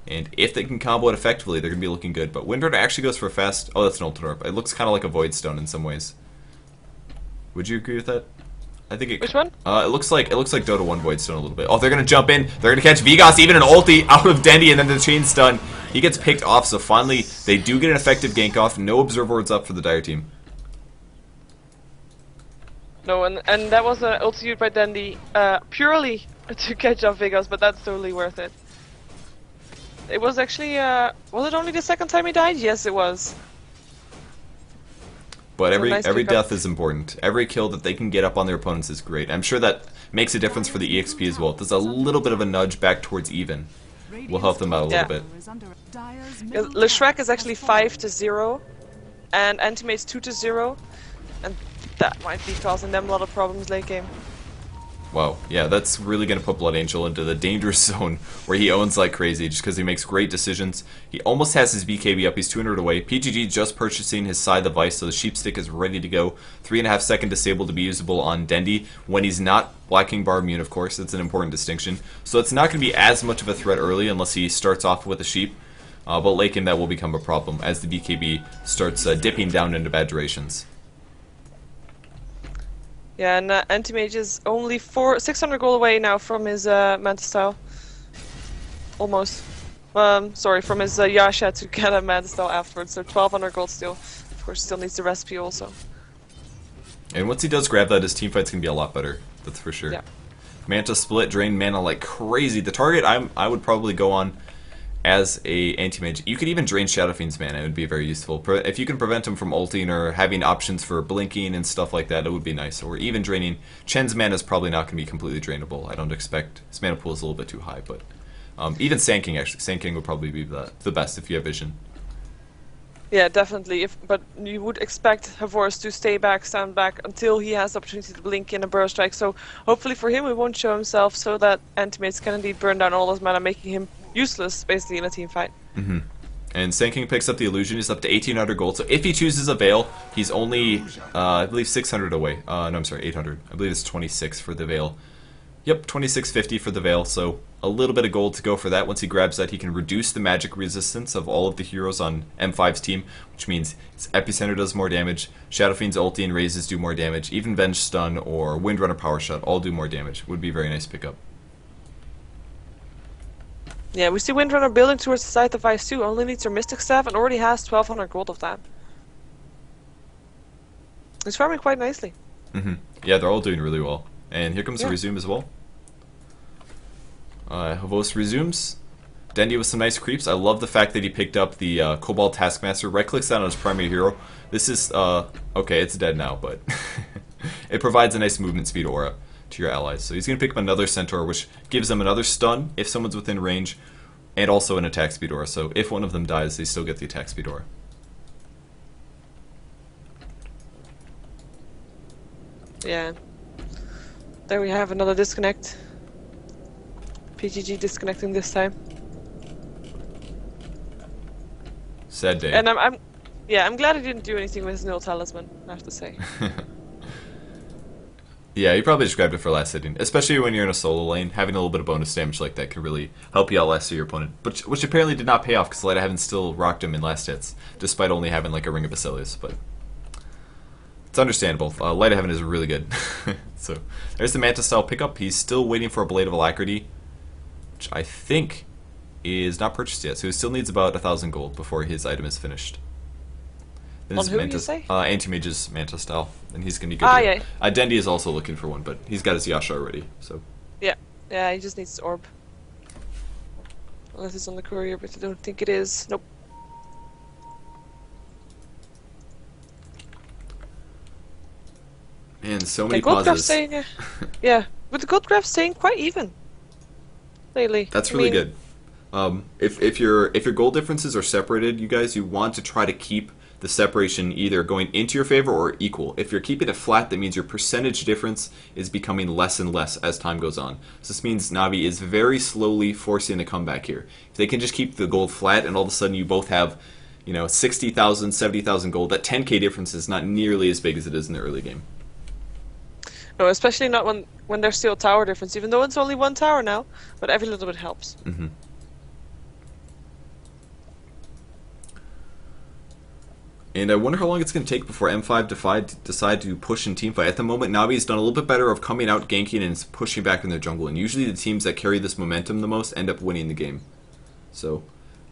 And if they can combo it effectively, they're going to be looking good. But Windrunner actually goes for a fast... Oh, that's an Ultimate Orb. It looks kind of like a Void Stone in some ways. Would you agree with that? I think it...
Which one?
It looks like Dota 1 Void Stone a little bit. Oh, they're going to jump in. They're going to catch Vigas, even an ulti out of Dendi, and then the chain stun. He gets picked off, so finally they do get an effective gank off. No Observer Wards up for the Dire team.
No, and that was an ulti by Dendi purely to catch off Vigas, but that's totally worth it. It was actually, was it only the second time he died? Yes, it was.
But
So nice
every
pickup.
death is important. Every kill that they can get up on their opponents is great. I'm sure that makes a difference for the EXP as well. There's a little bit of a nudge back towards even. Will help them out a little bit.
Le Shrek is actually 5-0, and Antimate's 2-0, and that might be causing them a lot of problems late game.
Wow, yeah, that's really going to put Blood Angel into the dangerous zone where he owns like crazy just because he makes great decisions. He almost has his BKB up, he's 200 away. PGG just purchasing his Scythe of Ice, so the Sheep Stick is ready to go. 3.5 second disable to be usable on Dendi when he's not Black King Bar immune, of course. That's an important distinction. So it's not going to be as much of a threat early unless he starts off with a Sheep. But late game that will become a problem as the BKB starts dipping down into bad durations.
Yeah, and Anti-Mage is only 600 gold away now from his Manta Style. Almost. Sorry, from his Yasha to get a Manta Style afterwards, so 1200 gold still. Of course, still needs the recipe also.
And once he does grab that, his teamfight's going to be a lot better. That's for sure.
Yeah.
Manta split, drain mana like crazy. The target I would probably go on as a anti-mage. You could even drain Shadow Fiend's mana, it would be very useful. If you can prevent him from ulting or having options for blinking and stuff like that, it would be nice. Or even draining. Chen's mana is probably not going to be completely drainable. I don't expect. His mana pool is a little bit too high, but even Sand-King, actually. Sand-King would probably be the best if you have vision.
Yeah, definitely. But you would expect Havors to stay back, stand back, until he has the opportunity to blink in a burst strike. So hopefully for him, he won't show himself so that Antimates can indeed burn down all his mana, making him useless, basically, in a team fight.
Mm-hmm. And Sand King picks up the illusion. He's up to 1800 gold. So if he chooses a Veil, he's only, I believe, 600 away. No, I'm sorry, 800. I believe it's 26 for the Veil. Yep, 2650 for the Veil. So a little bit of gold to go for that. Once he grabs that, he can reduce the magic resistance of all of the heroes on M5's team, which means his Epicenter does more damage, Shadow Fiend's ulti and raises do more damage, even Venge Stun or Windrunner Power Shot all do more damage. Would be a very nice pickup.
Yeah, we see Windrunner building towards the Scythe of Ice too, only needs her Mystic Staff and already has 1200 gold of that. He's farming quite nicely.
Mm-hmm. Yeah, they're all doing really well. And here comes the Resume as well. Havos resumes. Dendi with some nice creeps. I love the fact that he picked up the Cobalt Taskmaster. Right-clicks that on his primary hero. This is, okay, it's dead now, but it provides a nice movement speed aura to your allies. So he's going to pick up another Centaur, which gives them another stun if someone's within range, and also an attack speed aura. So if one of them dies, they still get the attack speed aura.
Yeah. There we have another disconnect. PGG disconnecting this time.
Sad day.
And I'm glad he didn't do anything with his Null Talisman, I have to say.
Yeah, you probably just grabbed it for last hitting, especially when you're in a solo lane. Having a little bit of bonus damage like that can really help you outlast your opponent, which apparently did not pay off because Light of Heaven still rocked him in last hits, despite only having like a Ring of Basilius. But it's understandable. Light of Heaven is really good. So there's the Manta style pickup. He's still waiting for a Blade of Alacrity, which I think is not purchased yet. So he still needs about 1,000 gold before his item is finished.
On who you say?
Anti-Mage's Manta style, and he's gonna be good.
Yeah.
Dendi is also looking for one, but he's got his Yasha already. So
Yeah, he just needs his orb. Unless it's on the courier, but I don't think it is. Nope.
Man, so many
Gold
pauses.
staying, yeah, but the gold graph staying quite even lately.
That's really good. If your goal differences are separated, you guys, you want to try to keep the separation either going into your favor or equal. If you're keeping it flat, that means your percentage difference is becoming less and less as time goes on. So this means Navi is very slowly forcing a comeback here. If they can just keep the gold flat and all of a sudden you both have, 60,000, 70,000 gold, that 10k difference is not nearly as big as it is in the early game.
No, especially not when there's still a tower difference, even though it's only one tower now, but every little bit helps.
Mm-hmm. And I wonder how long it's going to take before M5 decide to push in teamfight. At the moment, Navi's done a little bit better of coming out, ganking, and pushing back in their jungle. And usually the teams that carry this momentum the most end up winning the game. So,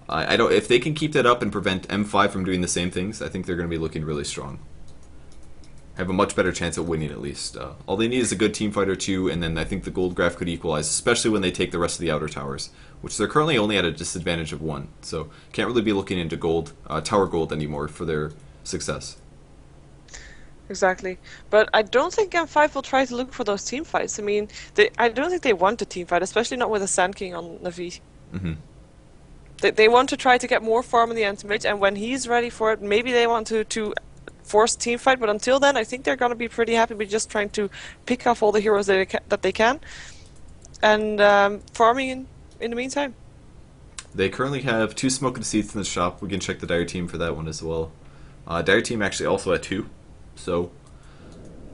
I don't. If they can keep that up and prevent M5 from doing the same things, I think they're going to be looking really strong. Have a much better chance at winning at least. All they need is a good team fight or two, and then I think the gold graph could equalize, especially when they take the rest of the outer towers, which they're currently only at a disadvantage of 1. So can't really be looking into gold, tower gold anymore for their success.
Exactly, but I don't think M5 will try to look for those team fights. I mean, I don't think they want a team fight, especially not with a Sand King on Navi.
Mm-hmm.
They want to try to get more farm in the anti-mage, and when he's ready for it, maybe they want to force team fight, but until then I think they're going to be pretty happy with just trying to pick off all the heroes that they can and farming in the meantime.
They currently have 2 smoking seats in the shop. We can check the Dire team for that one as well. Dire team actually also at 2, so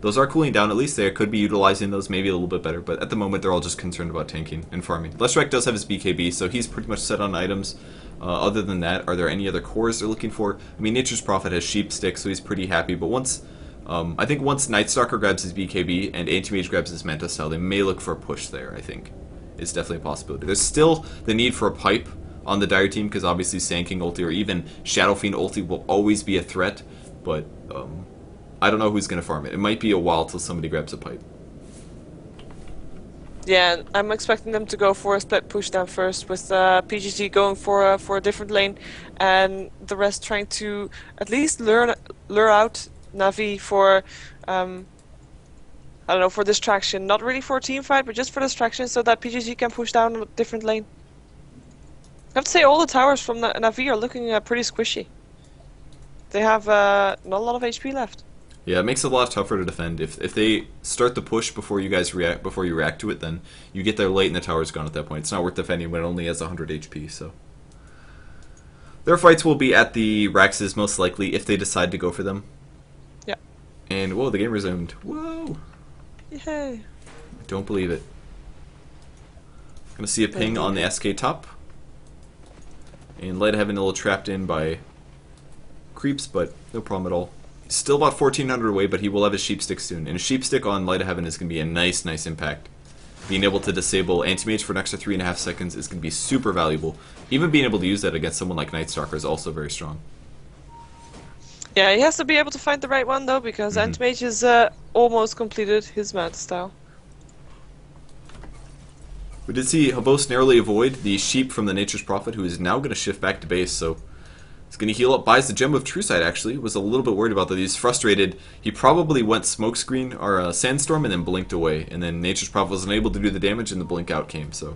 those are cooling down. At least they could be utilizing those maybe a little bit better, but at the moment they're all just concerned about tanking and farming. Leshrac does have his BKB, so he's pretty much set on items. Other than that, are there any other cores they're looking for? I mean, Nature's Prophet has Sheep Stick, so he's pretty happy, but I think once Nightstalker grabs his BKB and Anti-Mage grabs his Manta Style, they may look for a push there, I think. It's definitely a possibility. There's still the need for a pipe on the Dire team, because obviously Sand King ulti or even Shadow Fiend ulti will always be a threat, but I don't know who's going to farm it. It might be a while till somebody grabs a pipe.
Yeah, I'm expecting them to go for a split push down first, with PGG going for a different lane, and the rest trying to at least lure out Navi for I don't know, for distraction. Not really for a team fight, but just for distraction, so that PGG can push down a different lane. I have to say, all the towers from Navi are looking pretty squishy. They have not a lot of HP left.
Yeah, it makes it a lot tougher to defend. If they start the push before you guys react to it, then you get there late and the tower's gone at that point. It's not worth defending when it only has 100 HP. So their fights will be at the Raxes most likely if they decide to go for them.
Yeah.
And whoa, the game resumed. Whoa!
Yay!
Don't believe it. Gonna see a ping on the SK top. And Light of Heaven a little trapped in by creeps, but no problem at all. Still about 1,400 away, but he will have a Sheep Stick soon. And a Sheep Stick on Light of Heaven is going to be a nice impact. Being able to disable Anti-Mage for an extra 3.5 seconds is going to be super valuable. Even being able to use that against someone like Nightstalker is also very strong.
Yeah, he has to be able to find the right one though, because Anti-Mage is almost completed his Manta Style.
We did see Habos narrowly avoid the Sheep from the Nature's Prophet, who is now going to shift back to base, so he's going to heal up, buys the Gem of Truesight actually. Was a little bit worried about that. He's frustrated. He probably went Smokescreen or Sandstorm and then blinked away. And then Nature's Prophet was unable to do the damage and the blink out came. So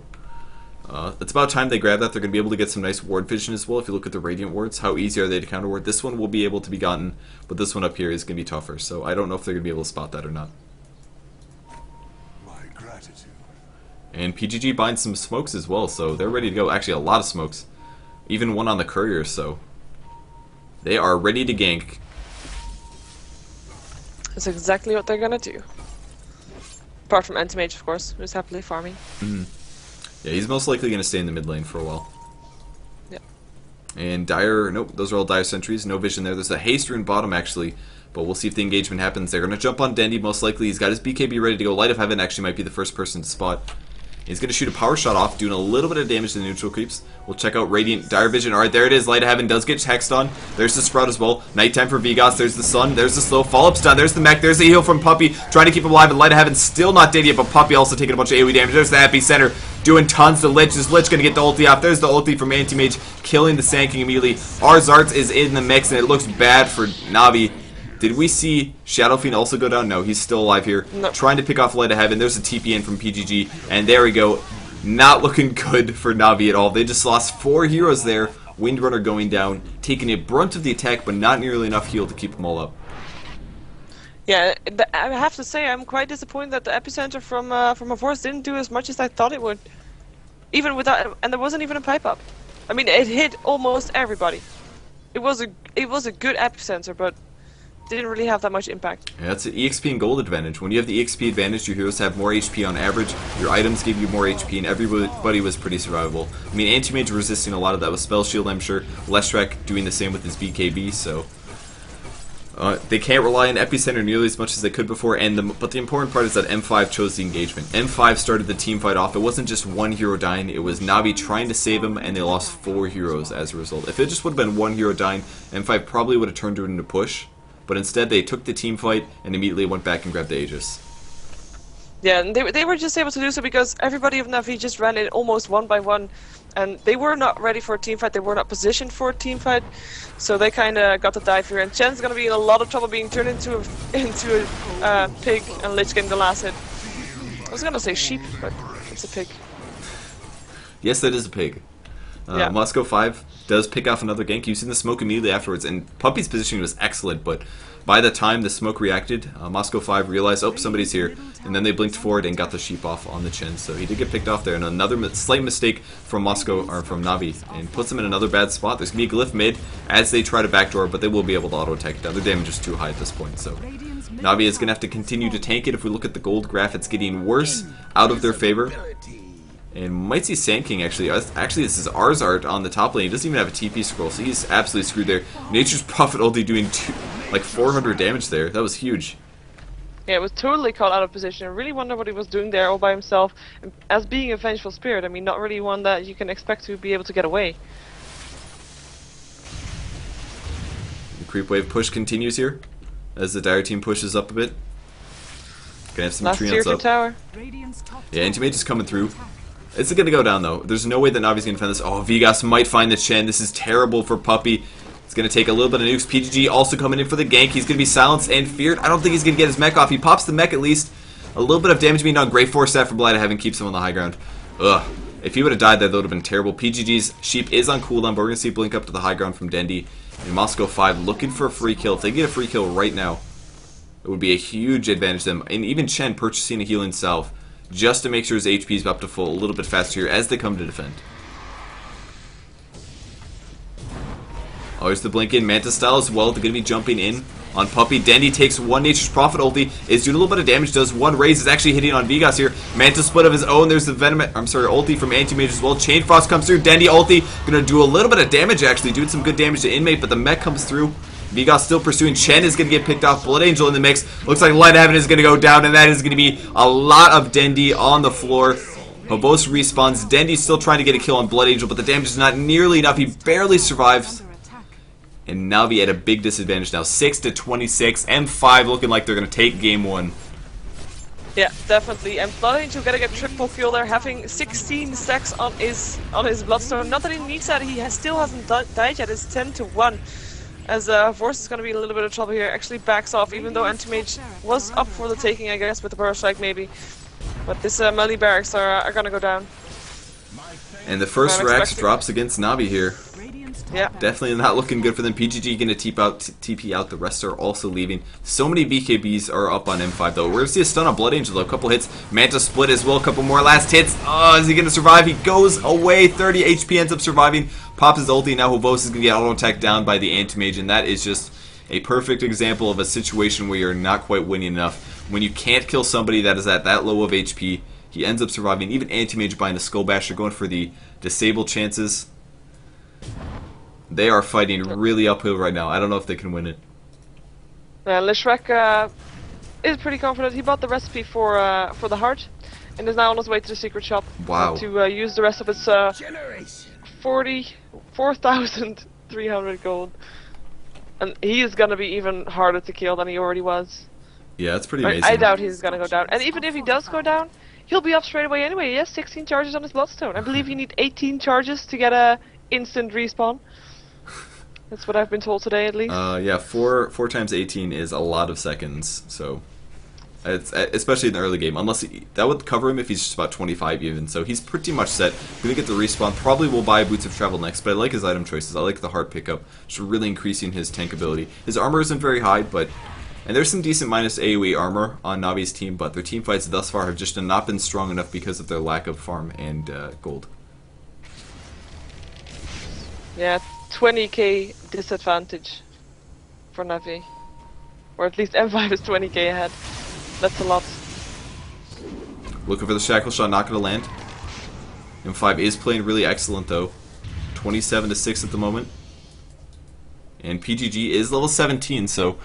it's about time they grab that. They're going to be able to get some nice ward vision as well. If you look at the Radiant wards, how easy are they to counter ward? This one will be able to be gotten, but this one up here is going to be tougher. So I don't know if they're going to be able to spot that or not.
My gratitude.
And PGG binds some smokes as well, so they're ready to go. Actually, a lot of smokes. Even one on the courier, so they are ready to gank.
That's exactly what they're gonna do. Apart from Anti-Mage, of course, who's happily farming.
Yeah, he's most likely going to stay in the mid lane for a while.
Yeah.
And Dire, nope, those are all Dire sentries. No vision there. There's a haste rune bottom, actually, but we'll see if the engagement happens. They're going to jump on Dendy, most likely. He's got his BKB ready to go. Light of Heaven actually might be the first person to spot. He's going to shoot a power shot off, doing a little bit of damage to the neutral creeps. We'll check out Radiant Dire Vision. Alright, there it is. Light of Heaven does get hexed on. There's the Sprout as well. Nighttime for Vigos. There's the Sun. There's the slow. Follow-up stun. There's the mech. There's the heal from Puppey. Trying to keep him alive. And Light of Heaven still not dead yet, but Puppey also taking a bunch of AoE damage. There's the Epicenter. Doing tons to Lich. This Lich going to get the ulti off. There's the ulti from Anti-Mage. Killing the Sand King immediately. Our Zarts is in the mix, and it looks bad for Navi. Did we see Shadow Fiend also go down? No, he's still alive here.
No.
Trying to pick off Light of Heaven. There's a TP in from PGG. And there we go. Not looking good for Navi at all. They just lost 4 heroes there. Windrunner going down, taking a brunt of the attack, but not nearly enough heal to keep them all up.
Yeah, I have to say I'm quite disappointed that the epicenter from a force didn't do as much as I thought it would. Even without, and there wasn't even a pipe up. I mean, it hit almost everybody. It was a good epicenter, but didn't really have that much impact.
Yeah, that's an EXP and gold advantage. When you have the EXP advantage, your heroes have more HP on average, your items give you more HP, and everybody was pretty survivable. I mean, Anti-Mage resisting a lot of that with Spell Shield, I'm sure. Leshrac doing the same with his BKB, so... they can't rely on Epicenter nearly as much as they could before, but the important part is that M5 chose the engagement. M5 started the team fight off. It wasn't just one hero dying, it was Navi trying to save him, and they lost 4 heroes as a result. If it just would have been one hero dying, M5 probably would have turned it into push, but instead they took the team fight and immediately went back and grabbed the Aegis.
Yeah, and they were just able to do so because everybody of Navi just ran in almost one by one, and they were not ready for a team fight, they were not positioned for a team fight, so they kind of got to dive here, and Chen's gonna be in a lot of trouble being turned into a pig, and Lich getting the last hit. I was gonna say sheep, but it's a pig.
Yes, that is a pig.
Yeah.
Moscow 5 does pick off another gank using the smoke immediately afterwards, and Puppy's positioning was excellent, but by the time the smoke reacted, Moscow 5 realized, oh, somebody's here, and then they blinked forward and got the sheep off on the chin, so he did get picked off there, and another slight mistake from from Navi, and puts them in another bad spot. There's going to be a glyph mid as they try to backdoor, but they will be able to auto-attack it down. Their damage is too high at this point, so Navi is going to have to continue to tank it. If we look at the gold graph, it's getting worse out of their favor. And might see Sand King actually. Actually, this is Arzart on the top lane. He doesn't even have a TP scroll, so he's absolutely screwed there. Nature's Prophet ulti doing like 400 damage there. That was huge.
Yeah, it was totally caught out of position. I really wonder what he was doing there all by himself. As being a vengeful spirit, I mean, not really one that you can expect to be able to get away.
The creep wave push continues here as the Dire team pushes up a bit. Gonna have some
Last tier
treants up.
tower.
Yeah, Anti-Mage is coming through. It's going to go down, though. There's no way that Navi's going to defend this. Oh, Vigas might find the Chen. This is terrible for Puppy. It's going to take a little bit of nukes. PGG also coming in for the gank. He's going to be silenced and feared. I don't think he's going to get his mech off. He pops the mech at least. A little bit of damage being done. Great force stat for Blight Heaven. Keeps him on the high ground. Ugh. If he would have died there, that would have been terrible. PGG's sheep is on cooldown, but we're going to see Blink up to the high ground from Dendi. And Moscow 5 looking for a free kill. If they get a free kill right now, it would be a huge advantage to them. And even Chen purchasing a healing salve, just to make sure his HP is up to full a little bit faster here as they come to defend. Oh, here's the blink in. Manta style as well. They're going to be jumping in on Puppy. Dendi takes one Nature's Prophet ulti. Is doing a little bit of damage. Does one raise. Is actually hitting on Vigas here. Manta split of his own. There's the Venom. I'm sorry, ulti from Anti-Mage as well. Chain Frost comes through. Dendi ulti. Going to do a little bit of damage actually. Doing some good damage to Inmate, but the mech comes through. Vigas still pursuing. Chen is going to get picked off. Blood Angel in the mix. Looks like Light Heaven is going to go down, and that is going to be a lot of Dendi on the floor. Hobos respawns. Dendi still trying to get a kill on Blood Angel, but the damage is not nearly enough. He barely survives. And Navi at a big disadvantage now. 6-26. M5 looking like they're going to take game 1.
Yeah, definitely. And Blood Angel gonna get triple kill there, having 16 stacks on his Bloodstone. Not that he needs that, he still hasn't died yet. It's 10-1. As Force is going to be in a little bit of trouble here, actually backs off, even though Anti-Mage was up for the taking, I guess, with the Burrow Strike maybe. But this melee barracks are going to go down.
And the first Rex drops against Navi here.
Yeah.
Definitely not looking good for them. PGG going to TP out. The rest are also leaving. So many BKBs are up on M5 though. We're going to see a stun on Blood Angel though. A couple hits. Manta split as well. A couple more last hits. Oh, is he going to survive? He goes away. 30 HP ends up surviving. Pops his ulti. Now Hobos is going to get auto-attacked down by the Anti-Mage. And that is just a perfect example of a situation where you're not quite winning enough. When you can't kill somebody that is at that low of HP, he ends up surviving. Even Anti-Mage buying the Skull Basher, going for the disable chances. They are fighting really uphill right now. I don't know if they can win it.
Leshrac is pretty confident. He bought the recipe for the heart, and is now on his way to the secret shop.
Wow.
To use the rest of its 44,300 gold. And he is gonna be even harder to kill than he already was.
Yeah, that's pretty amazing.
I doubt he's gonna go down. And even if he does go down, he'll be up straight away anyway. He has 16 charges on his Bloodstone. I believe you need 18 charges to get a instant respawn. That's what I've been told today, at least.
Yeah, 4 times 18 is a lot of seconds, so... Especially in the early game. Unless that would cover him if he's just about 25 even. So he's pretty much set. Gonna get the respawn. Probably will buy Boots of Travel next, but I like his item choices. I like the heart pickup. Just really increasing his tank ability. His armor isn't very high, but... And there's some decent minus AoE armor on Navi's team, but their team fights thus far have just not been strong enough because of their lack of farm and gold.
Yeah, 20k disadvantage for Navi. Or at least M5 is 20k ahead. That's a lot.
Looking for the shackle shot, not going to land. M5 is playing really excellent though. 27-6 at the moment. And PGG is level 17, so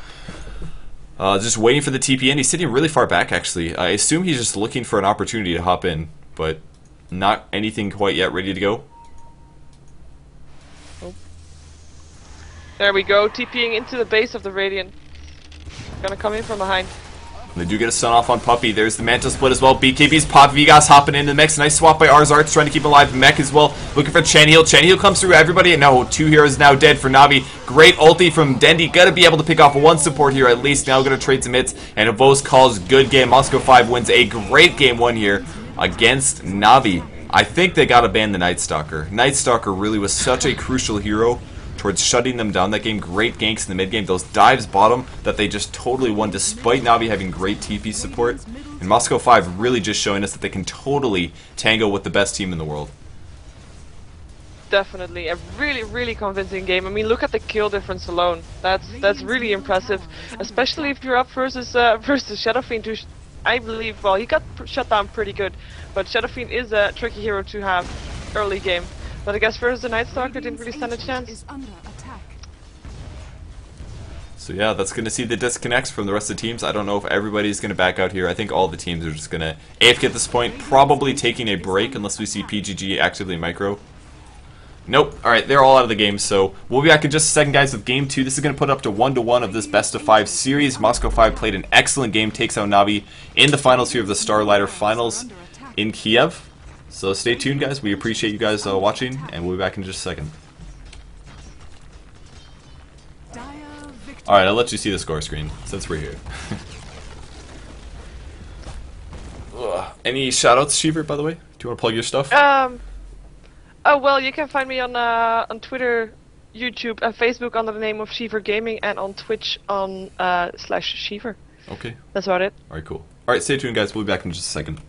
just waiting for the TP in. He's sitting really far back actually. I assume he's just looking for an opportunity to hop in, but not anything quite yet ready to go.
Oh. There we go, TPing into the base of the Radiant. Gonna come in from behind.
They do get a stun off on Puppey. There's the Mantle split as well. BKB's pop. Vigas hopping into the mix. Nice swap by Arzarts trying to keep alive. Mech as well. Looking for Chanheal. Chanheal comes through everybody. And no, 2 heroes now dead for Navi. Great ulti from Dendi. Gotta be able to pick off 1 support here at least. Now gonna trade some hits. And Avos calls good game. Moscow 5 wins a great game 1 here against Navi. I think they gotta ban the Night Stalker. Night Stalker really was such a crucial hero towards shutting them down that game. Great ganks in the mid game. Those dives bottom that they just totally won despite Navi having great TP support. And Moscow 5 really just showing us that they can totally tango with the best team in the world.
Definitely a really convincing game. I mean, look at the kill difference alone. That's really impressive, especially if you're up versus Shadow Fiend, who I believe, well, he got shut down pretty good, but Shadow Fiend is a tricky hero to have early game. But I guess versus the Night Stalker didn't really stand a chance.
So yeah, that's going to see the disconnects from the rest of the teams. I don't know if everybody's going to back out here. I think all the teams are just going to AFK at this point, probably taking a break unless we see PGG actively micro. Nope. Alright, they're all out of the game, so we'll be back in just a second, guys, with Game 2. This is going to put up to 1-1 of this best-of-5 series. Moscow 5 played an excellent game, takes out Navi in the finals here of the Starlighter Finals in Kiev. So stay tuned, guys. We appreciate you guys watching, and we'll be back in just a second. Alright, I'll let you see the score screen, since we're here. Any shoutouts, Sheaver, by the way? Do you want to plug your stuff?
Oh, well, you can find me on Twitter, YouTube, and Facebook under the name of Sheaver Gaming, and on Twitch on /Sheaver.
Okay.
That's about it.
Alright, cool. Alright, stay tuned, guys. We'll be back in just a second.